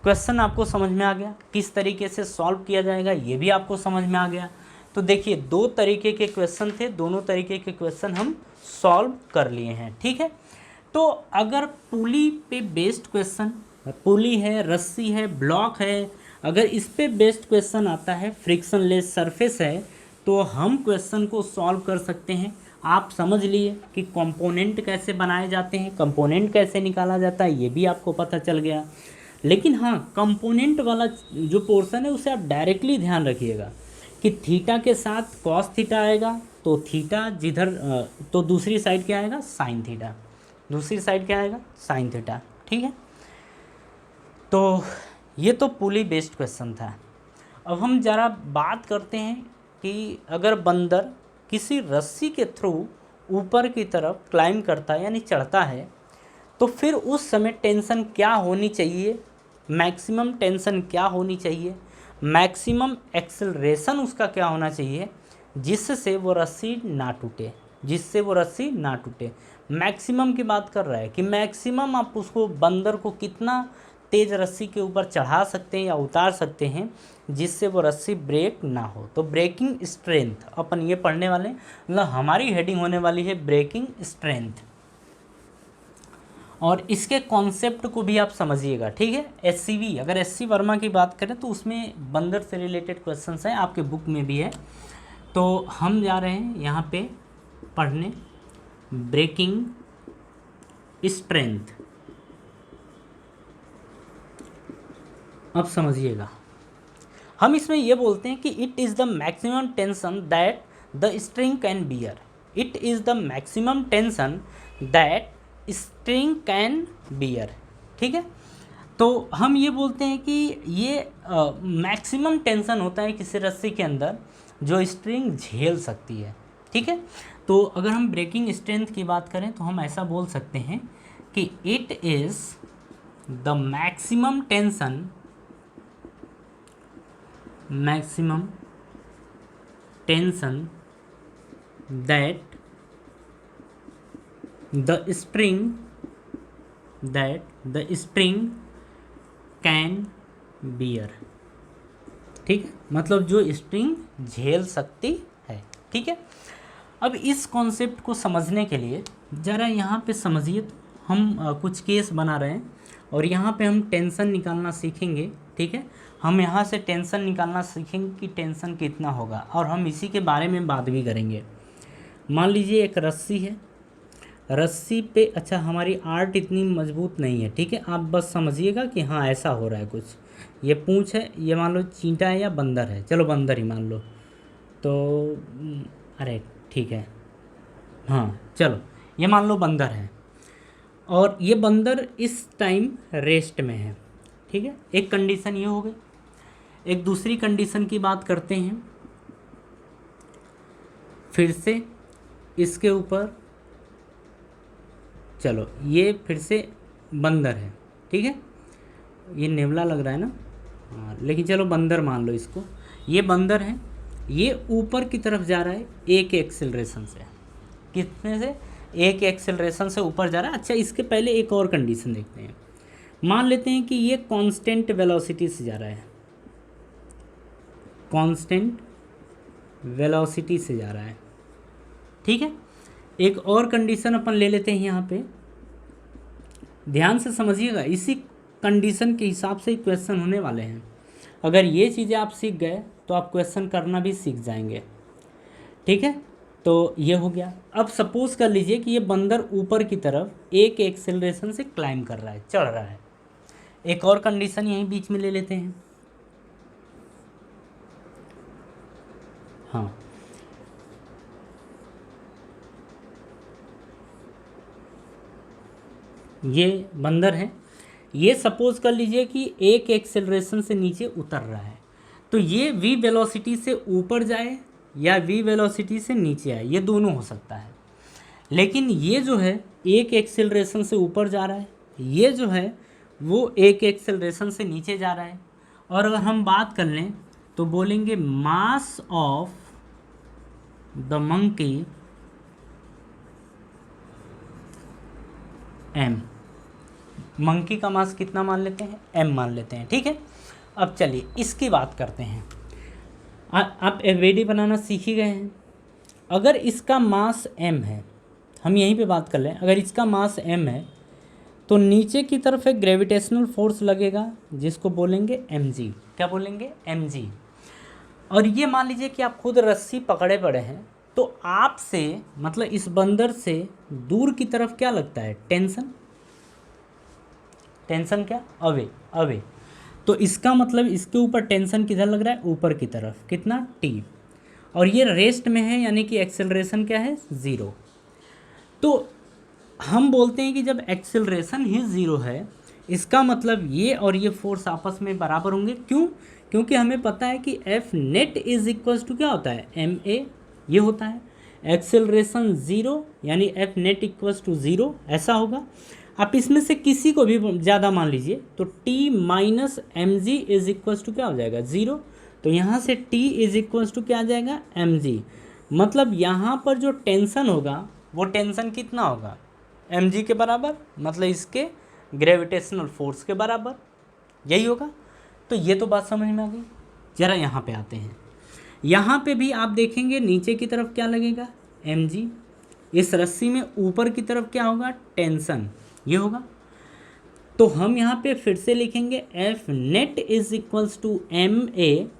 क्वेश्चन आपको समझ में आ गया, किस तरीके से सॉल्व किया जाएगा ये भी आपको समझ में आ गया। तो देखिए 2 तरीके के क्वेश्चन थे, दोनों तरीके के क्वेश्चन हम सॉल्व कर लिए हैं। ठीक है, तो अगर पुली पे बेस्ड क्वेश्चन, पुली है, रस्सी है, ब्लॉक है, अगर इस पे बेस्ड क्वेश्चन आता है, फ्रिक्शनलेस सरफेस है, तो हम क्वेश्चन को सॉल्व कर सकते हैं। आप समझ लिए कि कंपोनेंट कैसे बनाए जाते हैं, कंपोनेंट कैसे निकाला जाता है, ये भी आपको पता चल गया। लेकिन हाँ, कंपोनेंट वाला जो पोर्शन है उसे आप डायरेक्टली ध्यान रखिएगा कि थीटा के साथ कॉस थीटा आएगा, तो थीटा जिधर तो दूसरी साइड क्या आएगा, साइन थीटा, दूसरी साइड क्या आएगा, साइन थीटा। ठीक है, तो ये तो पुली बेस्ड क्वेश्चन था। अब हम ज़रा बात करते हैं कि अगर बंदर किसी रस्सी के थ्रू ऊपर की तरफ क्लाइंब करता है, यानी चढ़ता है, तो फिर उस समय टेंशन क्या होनी चाहिए, मैक्सिमम टेंशन क्या होनी चाहिए, मैक्सिमम एक्सेलरेशन उसका क्या होना चाहिए, जिससे वो रस्सी ना टूटे, जिससे वो रस्सी ना टूटे। मैक्सिमम की बात कर रहा है कि मैक्सिमम आप उसको, बंदर को कितना तेज़ रस्सी के ऊपर चढ़ा सकते हैं या उतार सकते हैं जिससे वो रस्सी ब्रेक ना हो। तो ब्रेकिंग स्ट्रेंथ अपन ये पढ़ने वाले, मतलब हमारी हेडिंग होने वाली है ब्रेकिंग स्ट्रेंथ, और इसके कॉन्सेप्ट को भी आप समझिएगा। ठीक है, SCV, अगर SC वर्मा की बात करें तो उसमें बंदर से रिलेटेड क्वेश्चंस हैं, आपके बुक में भी है। तो हम जा रहे हैं यहाँ पे पढ़ने ब्रेकिंग स्ट्रेंथ। अब समझिएगा, हम इसमें ये बोलते हैं कि it is the maximum tension that the string can bear. It is the maximum tension that string can bear. ठीक है, तो हम ये बोलते हैं कि ये मैक्सिमम टेंशन होता है किसी रस्सी के अंदर जो स्ट्रिंग झेल सकती है। ठीक है, तो अगर हम ब्रेकिंग स्ट्रेंथ की बात करें तो हम ऐसा बोल सकते हैं कि it is the maximum tension that the string can bear। ठीक है, मतलब जो स्ट्रिंग झेल सकती है। ठीक है, अब इस कॉन्सेप्ट को समझने के लिए ज़रा यहाँ पे समझिए। तो हम कुछ केस बना रहे हैं और यहाँ पे हम टेंशन निकालना सीखेंगे। ठीक है, हम यहाँ से टेंशन निकालना सीखेंगे कि टेंशन कितना होगा, और हम इसी के बारे में बात भी करेंगे। मान लीजिए एक रस्सी है, रस्सी पे, अच्छा हमारी आर्ट इतनी मजबूत नहीं है। ठीक है, आप बस समझिएगा कि हाँ ऐसा हो रहा है कुछ। ये पूंछ है, ये मान लो चींटा है या बंदर है, चलो बंदर ही मान लो। तो अरे ठीक है, हाँ चलो ये मान लो बंदर है, और ये बंदर इस टाइम रेस्ट में है। ठीक है, एक कंडीशन ये हो गई। एक दूसरी कंडीशन की बात करते हैं, फिर से इसके ऊपर, चलो ये फिर से बंदर है। ठीक है, ये नेवला लग रहा है ना, हाँ लेकिन चलो बंदर मान लो इसको। ये बंदर है, ये ऊपर की तरफ जा रहा है एक एक्सेलरेशन से। कितने से? एक एक्सेलरेशन से ऊपर जा रहा है। अच्छा, इसके पहले एक और कंडीशन देखते हैं। मान लेते हैं कि ये कांस्टेंट वेलोसिटी से जा रहा है, कांस्टेंट वेलोसिटी से जा रहा है। ठीक है, एक और कंडीशन अपन ले लेते हैं यहाँ पे, ध्यान से समझिएगा। इसी कंडीशन के हिसाब से क्वेश्चन होने वाले हैं। अगर ये चीज़ें आप सीख गए तो आप क्वेश्चन करना भी सीख जाएंगे। ठीक है, तो ये हो गया। अब सपोज कर लीजिए कि ये बंदर ऊपर की तरफ एक एक्सेलरेशन से क्लाइंब कर रहा है, चढ़ रहा है। एक और कंडीशन यहीं बीच में ले लेते हैं। हाँ, ये बंदर है, ये सपोज कर लीजिए कि एक एक्सेलरेशन से नीचे उतर रहा है। तो ये v वेलोसिटी से ऊपर जाए या v वेलोसिटी से नीचे आए, ये दोनों हो सकता है। लेकिन ये जो है एक एक्सेलरेशन से ऊपर जा रहा है, ये जो है वो एक एक्सेलरेशन से नीचे जा रहा है। और अगर हम बात कर लें तो बोलेंगे mass of the monkey m। Monkey का मास कितना मान लेते हैं? m मान लेते हैं। ठीक है, अब चलिए इसकी बात करते हैं। आप एवरेडी बनाना सीख ही गए हैं। अगर इसका मास m है, हम यहीं पे बात कर लें, अगर इसका मास m है तो नीचे की तरफ एक ग्रेविटेशनल फोर्स लगेगा जिसको बोलेंगे mg। क्या बोलेंगे? mg। और ये मान लीजिए कि आप खुद रस्सी पकड़े पड़े हैं, तो आपसे मतलब इस बंदर से दूर की तरफ क्या लगता है? टेंशन। टेंशन क्या? Away, away. तो इसका मतलब इसके ऊपर टेंशन किधर लग रहा है? ऊपर की तरफ। कितना? t। और ये रेस्ट में है, यानी कि एक्सेलरेशन क्या है? 0। तो हम बोलते हैं कि जब एक्सेलरेशन ही 0 है, इसका मतलब ये और ये फोर्स आपस में बराबर होंगे। क्यों? क्योंकि हमें पता है कि F net is equals to क्या होता है? ma। ये होता है एक्सेलरेशन 0, यानी एफ नेट इक्वल्स टू 0, ऐसा होगा। आप इसमें से किसी को भी ज़्यादा मान लीजिए तो t minus m g is equals to क्या हो जाएगा? 0। तो यहाँ से t इज इक्वल्स टू क्या आ जाएगा? mg। मतलब यहाँ पर जो टेंशन होगा वो टेंशन कितना होगा? mg के बराबर, मतलब इसके ग्रेविटेशनल फोर्स के बराबर, यही होगा। तो ये तो बात समझ में आ गई। ज़रा यहाँ पे आते हैं। यहाँ पे भी आप देखेंगे नीचे की तरफ क्या लगेगा? mg। इस रस्सी में ऊपर की तरफ क्या होगा? टेंशन, ये होगा। तो हम यहाँ पे फिर से लिखेंगे F net is equals to m a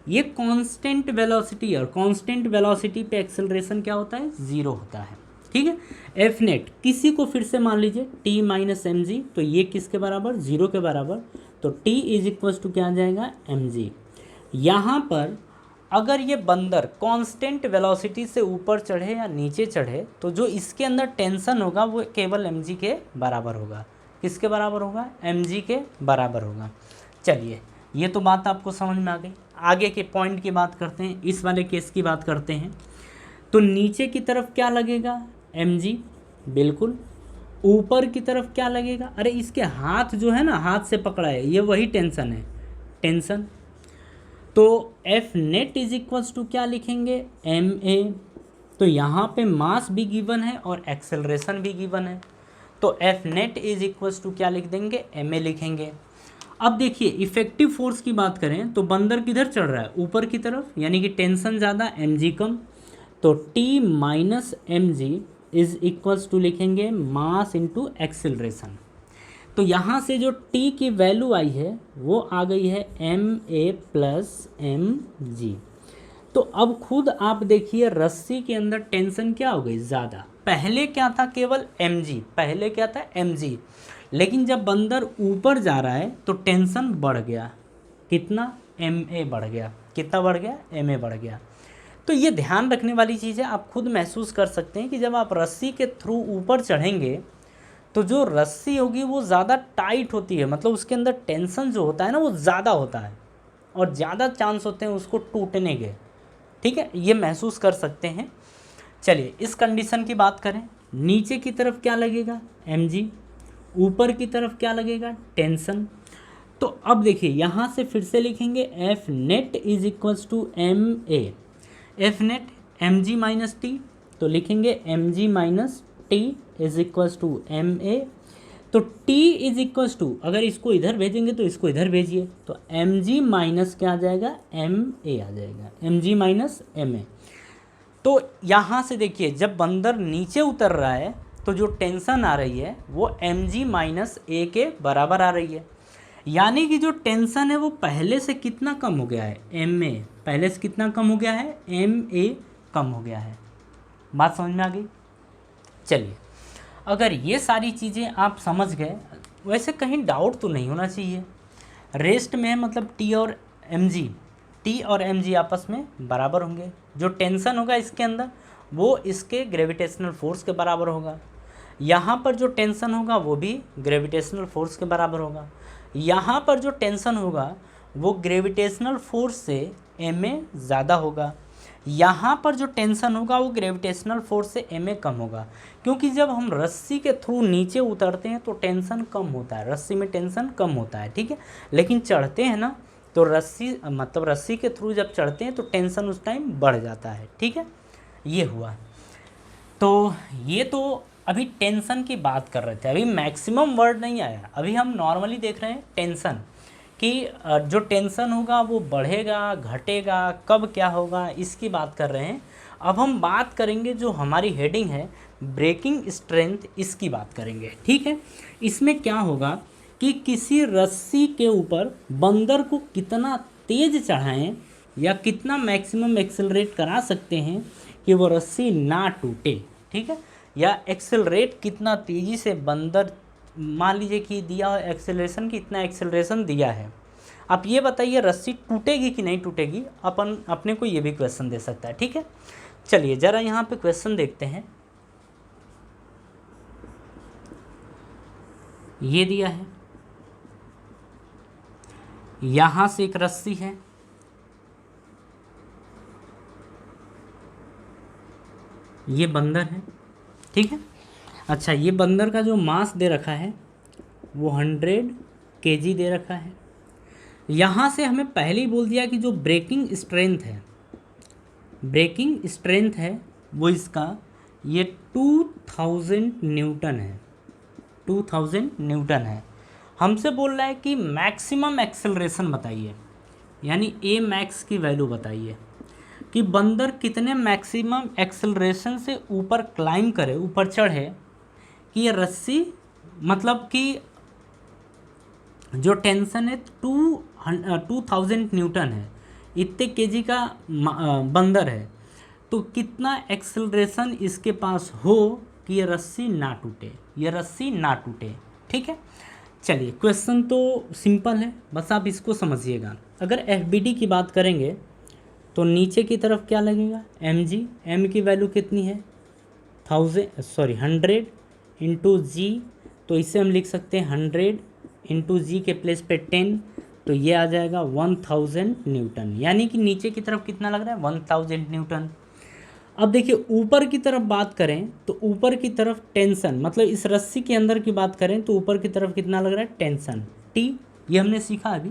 ये कांस्टेंट वेलोसिटी, और कांस्टेंट वेलोसिटी पे एक्सेलरेशन क्या होता है, ज़ीरो होता है, ठीक है। एफ नेट किसी को फिर से मान लीजिए टी माइनस एम जी, तो ये किसके बराबर, ज़ीरो के बराबर, तो टी इज इक्वल्स टू क्या आ जाएगा, एम जी। यहाँ पर अगर ये बंदर कांस्टेंट वेलोसिटी से ऊपर चढ़े या नीचे चढ़े तो जो इसके अंदर टेंशन होगा वो केवल एम जी के बराबर होगा। किसके बराबर होगा, एम जी के बराबर होगा। चलिए ये तो बात आपको समझ में आ गई। आगे के पॉइंट की बात करते हैं, इस वाले केस की बात करते हैं। तो नीचे की तरफ क्या लगेगा, एम जी, बिल्कुल। ऊपर की तरफ क्या लगेगा, अरे इसके हाथ जो है ना, हाथ से पकड़ा है, ये वही टेंशन है, टेंशन। तो F net is equals to क्या लिखेंगे, एम ए। तो यहाँ पे मास भी गिवन है और एक्सेलरेशन भी गिवन है, तो F net is equals to क्या लिख देंगे, एम ए लिखेंगे। अब देखिए इफेक्टिव फोर्स की बात करें तो बंदर किधर चढ़ रहा है, ऊपर की तरफ, यानी कि टेंशन ज़्यादा, एम जी कम। तो T minus m g is equals to लिखेंगे मास इंटू एक्सेलरेशन। तो यहाँ से जो t की वैल्यू आई है वो आ गई है m a plus m g. तो अब खुद आप देखिए रस्सी के अंदर टेंशन क्या हो गई, ज़्यादा। पहले क्या था, केवल एम जी, पहले क्या था, एम जी। लेकिन जब बंदर ऊपर जा रहा है तो टेंशन बढ़ गया, कितना, एम ए बढ़ गया, कितना बढ़ गया, एम ए बढ़ गया। तो ये ध्यान रखने वाली चीज़ है, आप खुद महसूस कर सकते हैं कि जब आप रस्सी के थ्रू ऊपर चढ़ेंगे तो जो रस्सी होगी वो ज़्यादा टाइट होती है, मतलब उसके अंदर टेंशन जो होता है ना वो ज़्यादा होता है और ज़्यादा चांस होते हैं उसको टूटने के, ठीक है, ये महसूस कर सकते हैं। चलिए इस कंडीशन की बात करें, नीचे की तरफ क्या लगेगा, एम जी, ऊपर की तरफ क्या लगेगा, टेंशन। तो अब देखिए यहाँ से फिर से लिखेंगे F net is equals to m a, F net m g minus T, तो लिखेंगे m g minus T is equals to m a. तो t इज इक्वल्स टू, अगर इसको इधर भेजेंगे तो इसको इधर भेजिए, तो एम जी माइनस क्या आ जाएगा, एम ए आ जाएगा, m g minus m a. तो यहाँ से देखिए जब बंदर नीचे उतर रहा है तो जो टेंशन आ रही है वो एम जी माइनस ए के बराबर आ रही है, यानी कि जो टेंशन है वो पहले से कितना कम हो गया है, एम ए, पहले से कितना कम हो गया है, एम ए कम हो गया है। बात समझ में आ गई। चलिए अगर ये सारी चीज़ें आप समझ गए, वैसे कहीं डाउट तो नहीं होना चाहिए, रेस्ट में मतलब टी और एम जी, टी और एम जी आपस में बराबर होंगे, जो टेंशन होगा इसके अंदर वो इसके ग्रेविटेशनल फोर्स के बराबर होगा, यहाँ पर जो टेंशन होगा वो भी ग्रेविटेशनल फोर्स के बराबर होगा, यहाँ पर जो टेंशन होगा वो ग्रेविटेशनल फोर्स से एम ए ज़्यादा होगा, यहाँ पर जो टेंशन होगा वो ग्रेविटेशनल फोर्स से एम ए कम होगा। क्योंकि जब हम रस्सी के थ्रू नीचे उतरते हैं तो टेंशन कम होता है, रस्सी में टेंशन कम होता है, ठीक है, लेकिन चढ़ते हैं ना तो रस्सी मतलब रस्सी के थ्रू जब चढ़ते हैं तो टेंशन उस टाइम बढ़ जाता है, ठीक है, ये हुआ। तो ये तो अभी टेंशन की बात कर रहे थे, अभी मैक्सिमम वर्ड नहीं आया, अभी हम नॉर्मली देख रहे हैं टेंशन कि जो टेंशन होगा वो बढ़ेगा घटेगा, कब क्या होगा, इसकी बात कर रहे हैं। अब हम बात करेंगे जो हमारी हेडिंग है ब्रेकिंग स्ट्रेंथ, इसकी बात करेंगे, ठीक है। इसमें क्या होगा कि किसी रस्सी के ऊपर बंदर को कितना तेज़ चढ़ाएं या कितना मैक्सिमम एक्सेलरेट करा सकते हैं कि वो रस्सी ना टूटे, ठीक है, या एक्सेलरेट कितना तेज़ी से बंदर, मान लीजिए कि दिया एक्सेलरेशन की इतना एक्सेलरेशन दिया है, आप ये बताइए रस्सी टूटेगी कि नहीं टूटेगी, अपन अपने को ये भी क्वेश्चन दे सकता है, ठीक है। चलिए ज़रा यहाँ पे क्वेश्चन देखते हैं, ये दिया है, यहाँ से एक रस्सी है, ये बंदर है, ठीक है। अच्छा ये बंदर का जो मास दे रखा है वो 100 kg दे रखा है। यहाँ से हमें पहले ही बोल दिया कि जो ब्रेकिंग स्ट्रेंथ है, ब्रेकिंग स्ट्रेंथ है वो इसका ये 2000 न्यूटन है, 2000 न्यूटन है। हमसे बोल रहा है कि मैक्सिमम एक्सेलरेशन बताइए, यानी ए मैक्स की वैल्यू बताइए कि बंदर कितने मैक्सिमम एक्सेलरेशन से ऊपर क्लाइम करे, ऊपर चढ़े कि ये रस्सी, मतलब कि जो टेंशन है 2000 न्यूटन है, इतने केजी का बंदर है, तो कितना एक्सेलरेशन इसके पास हो कि ये रस्सी ना टूटे, ये रस्सी ना टूटे। ठीक है, चलिए क्वेश्चन तो सिंपल है, बस आप इसको समझिएगा। अगर एफ की बात करेंगे तो नीचे की तरफ क्या लगेगा, एम की वैल्यू कितनी है 100 इंटू जी, तो इसे हम लिख सकते हैं 100 इंटू जी के प्लेस पे 10, तो ये आ जाएगा 1000 न्यूटन, यानी कि नीचे की तरफ कितना लग रहा है 1000 न्यूटन। अब देखिए ऊपर की तरफ बात करें तो ऊपर की तरफ टेंशन, मतलब इस रस्सी के अंदर की बात करें तो ऊपर की तरफ कितना लग रहा है टेंशन, टी, ये हमने सीखा अभी।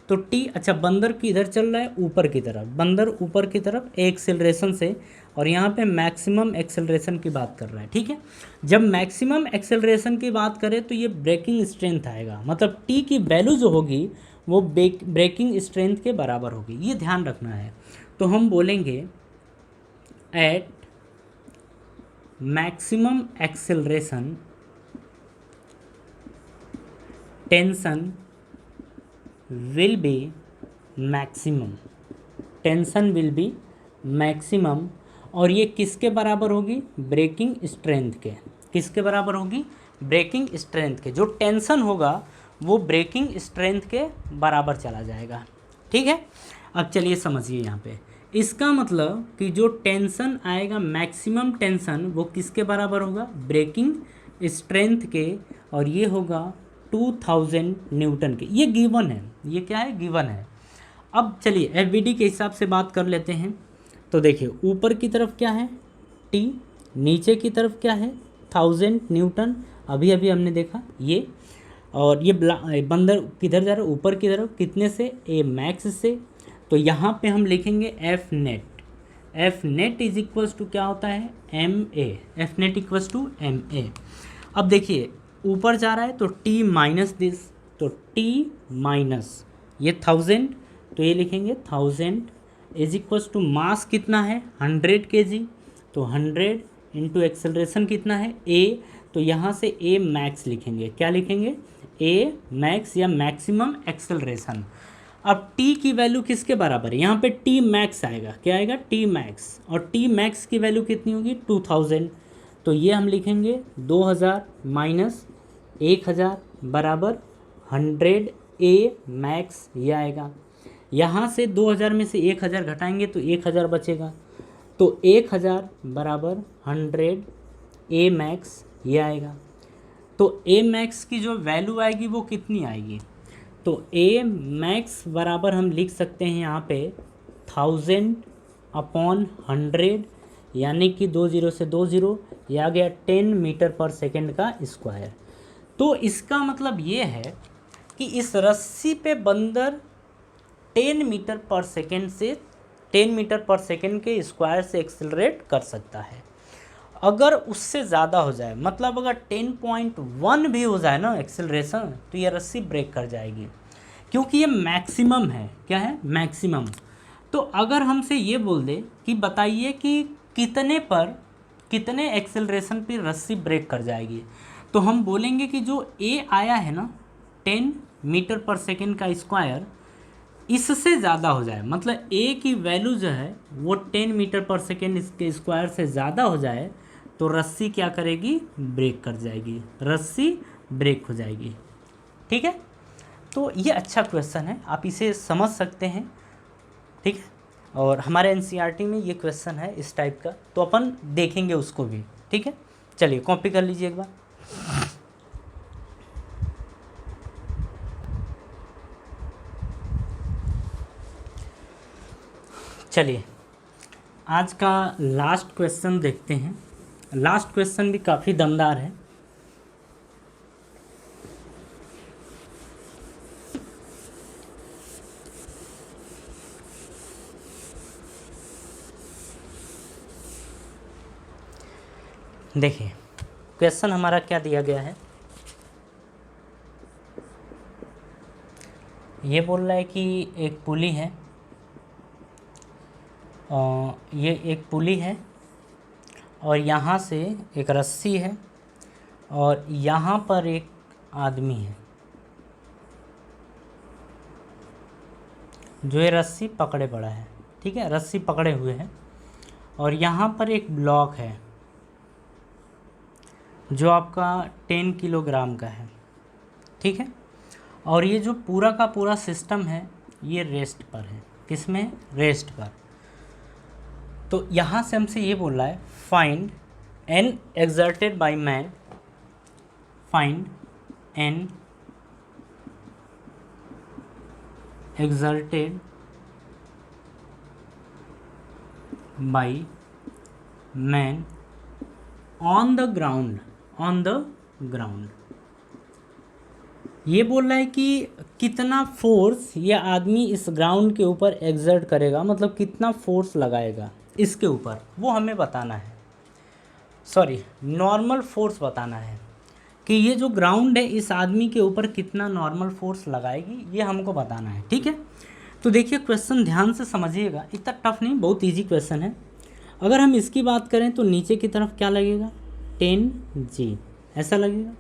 तो टी, अच्छा बंदर की इधर चल रहा है ऊपर की तरफ, बंदर ऊपर की तरफ एक्सेलरेशन से, और यहाँ पे मैक्सिमम एक्सेलरेशन की बात कर रहा है। ठीक है, जब मैक्सिमम एक्सेलरेशन की बात करें तो ये ब्रेकिंग स्ट्रेंथ आएगा, मतलब टी की वैल्यू जो होगी वो ब्रेकिंग स्ट्रेंथ के बराबर होगी, ये ध्यान रखना है। तो हम बोलेंगे at maximum acceleration tension will be maximum, tension will be maximum, और ये किसके बराबर होगी ब्रेकिंग स्ट्रेंथ के, किसके बराबर होगी ब्रेकिंग स्ट्रेंथ के, जो टेंशन होगा वो ब्रेकिंग स्ट्रेंथ के बराबर चला जाएगा। ठीक है, अब चलिए समझिए यहाँ पे, इसका मतलब कि जो टेंशन आएगा मैक्सिमम टेंशन वो किसके बराबर होगा ब्रेकिंग स्ट्रेंथ के, और ये होगा 2000 न्यूटन के, ये गिवन है, ये क्या है गिवन है। अब चलिए एफ के हिसाब से बात कर लेते हैं। तो देखिए ऊपर की तरफ क्या है टी, नीचे की तरफ क्या है 1000 न्यूटन, अभी अभी हमने देखा ये, और ये बंदर किधर जा रहा है ऊपर की तरफ, कितने से ए मैक्स से, तो यहाँ पे हम लिखेंगे F net is equals to क्या होता है m a, F net equals to m a. अब देखिए ऊपर जा रहा है तो टी माइनस दिस, तो टी माइनस ये 1000, तो ये लिखेंगे 1000 इज इक्वल्स टू मास कितना है 100 kg, तो 100 इंटू एक्सेलरेशन कितना है ए, तो यहाँ से ए मैक्स लिखेंगे, क्या लिखेंगे ए मैक्स या मैक्सिमम एक्सेलरेशन। अब टी की वैल्यू किसके बराबर है, यहाँ पे टी मैक्स आएगा, क्या आएगा टी मैक्स, और टी मैक्स की वैल्यू कितनी होगी 2000, तो ये हम लिखेंगे 2000 माइनस 1000 बराबर 100 ए मैक्स, ये आएगा। यहाँ से 2000 में से 1000 घटाएंगे तो 1000 बचेगा, तो 1000 बराबर 100 ए मैक्स, ये आएगा। तो ए मैक्स की जो वैल्यू आएगी वो कितनी आएगी, तो ए मैक्स बराबर हम लिख सकते हैं यहाँ पे 1000 अपॉन 100, यानी कि 20 से 20, ये आ गया 10 मीटर पर सेकेंड का स्क्वायर। तो इसका मतलब ये है कि इस रस्सी पे बंदर 10 मीटर पर सेकेंड से 10 मीटर पर सेकेंड के स्क्वायर से एक्सेलरेट कर सकता है। अगर उससे ज़्यादा हो जाए, मतलब अगर 10.1 भी हो जाए ना एक्सेलरेशन, तो ये रस्सी ब्रेक कर जाएगी, क्योंकि ये मैक्सिमम है, क्या है मैक्सिमम। तो अगर हमसे ये बोल दे कि बताइए कि कितने एक्सेलरेशन पे रस्सी ब्रेक कर जाएगी, तो हम बोलेंगे कि जो ए आया है ना 10 मीटर पर सेकेंड का स्क्वायर, इससे ज़्यादा हो जाए, मतलब ए की वैल्यू जो है वो 10 मीटर पर सेकेंड इसके स्क्वायर से ज़्यादा हो जाए, तो रस्सी क्या करेगी ब्रेक कर जाएगी, रस्सी ब्रेक हो जाएगी। ठीक है, तो ये अच्छा क्वेश्चन है, आप इसे समझ सकते हैं। ठीक है, और हमारे एनसीईआरटी में ये क्वेश्चन है इस टाइप का, तो अपन देखेंगे उसको भी। ठीक है, चलिए कॉपी कर लीजिए एक बार। चलिए आज का लास्ट क्वेश्चन देखते हैं। लास्ट क्वेश्चन भी काफ़ी दमदार है। देखिए क्वेश्चन हमारा क्या दिया गया है, ये बोल रहा है कि एक पुली है, ये एक पुली है और यहाँ से एक रस्सी है और यहाँ पर एक आदमी है। जो ये रस्सी पकड़े पड़ा है, ठीक है, रस्सी पकड़े हुए है, और यहाँ पर एक ब्लॉक है जो आपका 10 किलोग्राम का है, ठीक है, और ये जो पूरा का पूरा सिस्टम है ये रेस्ट पर है। किसमें? रेस्ट पर। तो यहाँ से हमसे ये बोल रहा है find N exerted by man, find N exerted by man on the ground, on the ground। ये बोल रहा है कि कितना फोर्स ये आदमी इस ग्राउंड के ऊपर एक्सर्ट करेगा, मतलब कितना फोर्स लगाएगा इसके ऊपर, वो हमें बताना है। सॉरी, नॉर्मल फोर्स बताना है कि ये जो ग्राउंड है इस आदमी के ऊपर कितना नॉर्मल फोर्स लगाएगी, ये हमको बताना है, ठीक है। तो देखिए क्वेश्चन ध्यान से समझिएगा, इतना टफ नहीं, बहुत इजी क्वेश्चन है। अगर हम इसकी बात करें तो नीचे की तरफ क्या लगेगा? 10G ऐसा लगेगा।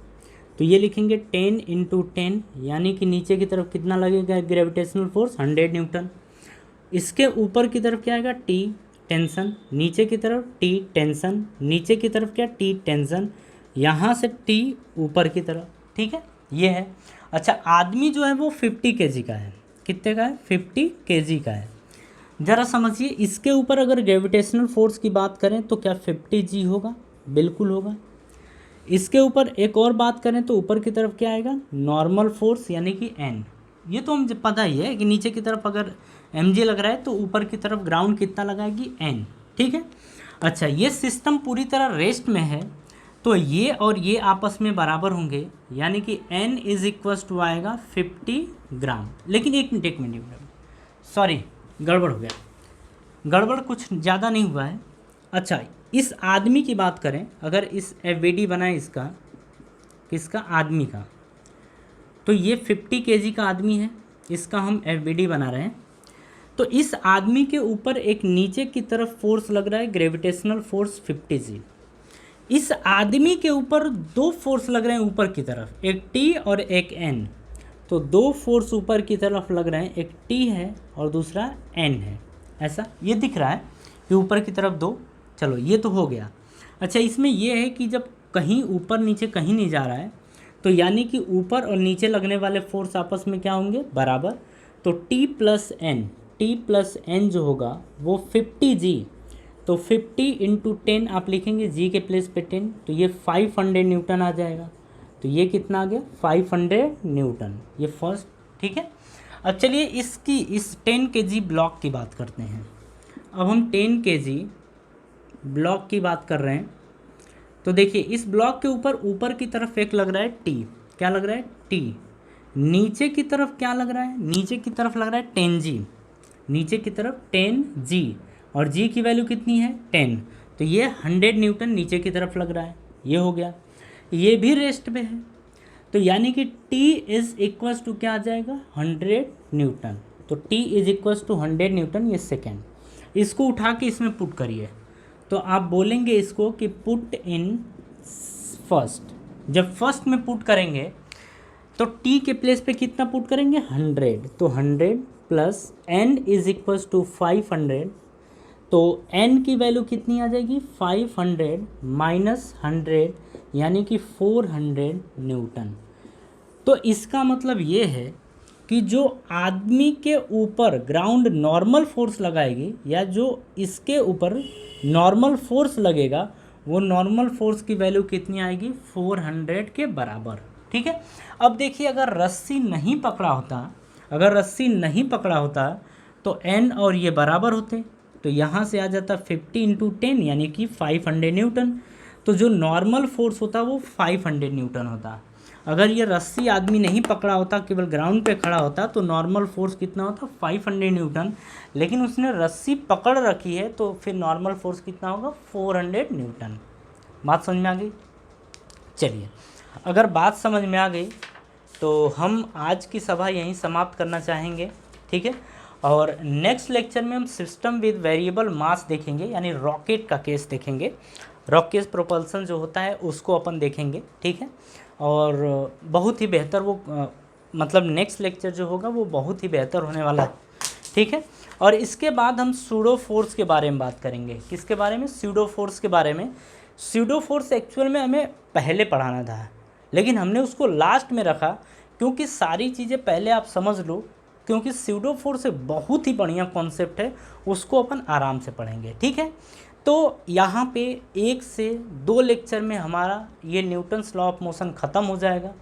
तो ये लिखेंगे 10 × 10, यानी कि नीचे की तरफ कितना लगेगा ग्रेविटेशनल फोर्स? 100 न्यूटन। इसके ऊपर की तरफ क्या आएगा? T टेंशन, नीचे की तरफ T टेंशन, नीचे की तरफ क्या? T टेंशन, यहाँ से T ऊपर की तरफ, ठीक है, ये है। अच्छा, आदमी जो है वो 50 kg का है। कितने का है? 50 kg का है। ज़रा समझिए, इसके ऊपर अगर ग्रेविटेशनल फोर्स की बात करें तो क्या 50G होगा? बिल्कुल होगा। इसके ऊपर एक और बात करें तो ऊपर की तरफ क्या आएगा? नॉर्मल फोर्स यानी कि N। ये तो हम पता ही है कि नीचे की तरफ अगर mg लग रहा है तो ऊपर की तरफ ग्राउंड कितना लगाएगी? N, ठीक है। अच्छा, ये सिस्टम पूरी तरह रेस्ट में है तो ये और ये आपस में बराबर होंगे, यानी कि N = आएगा 50 ग्राम। लेकिन एक मिनट, सॉरी, गड़बड़ हो गया, गड़बड़ कुछ ज़्यादा नहीं हुआ है। अच्छा, इस आदमी की बात करें, अगर इस FVD बनाए इसका, किसका? आदमी का, तो ये 50 kg का आदमी है, इसका हम FVD बना रहे हैं। तो इस आदमी के ऊपर एक नीचे की तरफ फोर्स लग रहा है, ग्रेविटेशनल फोर्स 50G। इस आदमी के ऊपर दो फोर्स लग रहे हैं ऊपर की तरफ, एक T और एक N। तो दो फोर्स ऊपर की तरफ लग रहे हैं, एक T है और दूसरा N है। ऐसा ये दिख रहा है कि ऊपर की तरफ दो। चलो, ये तो हो गया। अच्छा, इसमें ये है कि जब कहीं ऊपर नीचे कहीं नहीं जा रहा है तो यानी कि ऊपर और नीचे लगने वाले फोर्स आपस में क्या होंगे? बराबर। तो T + N जो होगा वो 50G। तो 50 × 10 आप लिखेंगे, G के प्लेस पे 10, तो ये 500 न्यूटन आ जाएगा। तो ये कितना आ गया? 500 न्यूटन, ये फर्स्ट, ठीक है। अब चलिए इस 10 kg ब्लॉक की बात करते हैं। अब हम 10 kg ब्लॉक की बात कर रहे हैं तो देखिए इस ब्लॉक के ऊपर की तरफ एक लग रहा है T। क्या लग रहा है? T। नीचे की तरफ क्या लग रहा है? नीचे की तरफ लग रहा है 10G। नीचे की तरफ 10G, और G की वैल्यू कितनी है? 10। तो ये 100 न्यूटन नीचे की तरफ लग रहा है। ये हो गया। ये भी रेस्ट पे है, तो यानी कि T = क्या आ जाएगा? 100 न्यूटन। तो T = 100 न्यूटन, ये सेकेंड। इसको उठा के इसमें पुट करिए, तो आप बोलेंगे इसको कि पुट इन फर्स्ट। जब फर्स्ट में पुट करेंगे तो T के प्लेस पे कितना पुट करेंगे? 100। तो 100 + N = 500। तो N की वैल्यू कितनी आ जाएगी? 500 - 100 यानी कि 400 न्यूटन। तो इसका मतलब ये है कि जो आदमी के ऊपर ग्राउंड नॉर्मल फोर्स लगाएगी, या जो इसके ऊपर नॉर्मल फोर्स लगेगा, वो नॉर्मल फोर्स की वैल्यू कितनी आएगी? 400 के बराबर, ठीक है। अब देखिए, अगर रस्सी नहीं पकड़ा होता तो N और ये बराबर होते, तो यहाँ से आ जाता 50 × 10 यानी कि 500 न्यूटन। तो जो नॉर्मल फोर्स होता वो 500 न्यूटन होता। अगर ये रस्सी आदमी नहीं पकड़ा होता, केवल ग्राउंड पे खड़ा होता, तो नॉर्मल फोर्स कितना होता? 500 न्यूटन। लेकिन उसने रस्सी पकड़ रखी है तो फिर नॉर्मल फोर्स कितना होगा? 400 न्यूटन। बात समझ में आ गई? चलिए, अगर बात समझ में आ गई तो हम आज की सभा यहीं समाप्त करना चाहेंगे, ठीक है। और नेक्स्ट लेक्चर में हम सिस्टम विद वेरिएबल मास देखेंगे, यानी रॉकेट का केस देखेंगे। रॉकेट प्रोपल्सन जो होता है उसको अपन देखेंगे, ठीक है। और बहुत ही बेहतर वो मतलब नेक्स्ट लेक्चर जो होगा वो बहुत ही बेहतर होने वाला है, ठीक है। और इसके बाद हम सूडो फोर्स के बारे में बात करेंगे। किसके बारे में? सूडो फोर्स के बारे में। सूडो फोर्स एक्चुअल में हमें पहले पढ़ाना था, लेकिन हमने उसको लास्ट में रखा, क्योंकि सारी चीज़ें पहले आप समझ लो, क्योंकि सूडो फोर्स बहुत ही बढ़िया कॉन्सेप्ट है, उसको अपन आराम से पढ़ेंगे, ठीक है। तो यहाँ पे 1 से 2 लेक्चर में हमारा ये न्यूटन्स लॉ ऑफ मोशन ख़त्म हो जाएगा।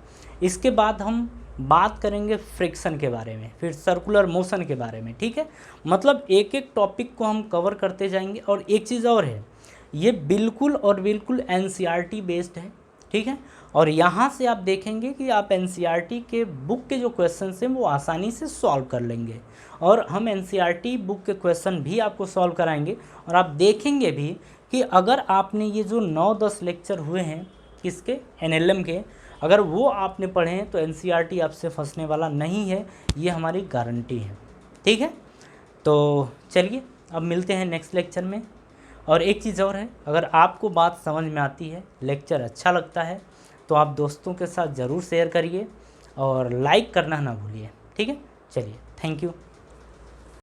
इसके बाद हम बात करेंगे फ्रिक्शन के बारे में, फिर सर्कुलर मोशन के बारे में, ठीक है। मतलब एक एक टॉपिक को हम कवर करते जाएंगे। और एक चीज़ और है, ये बिल्कुल और बिल्कुल एनसीईआरटी बेस्ड है, ठीक है। और यहाँ से आप देखेंगे कि आप एनसीईआरटी के बुक के जो क्वेश्चन हैं वो आसानी से सॉल्व कर लेंगे, और हम एनसीईआरटी बुक के क्वेश्चन भी आपको सॉल्व कराएंगे। और आप देखेंगे भी कि अगर आपने ये जो 9-10 लेक्चर हुए हैं किसके, एनएलएम के, अगर वो आपने पढ़े हैं तो एनसीईआरटी आपसे फंसने वाला नहीं है, ये हमारी गारंटी है, ठीक है। तो चलिए अब मिलते हैं नेक्स्ट लेक्चर में। और एक चीज़ और है, अगर आपको बात समझ में आती है, लेक्चर अच्छा लगता है, तो आप दोस्तों के साथ ज़रूर शेयर करिए और लाइक करना ना भूलिए, ठीक है। चलिए, थैंक यू।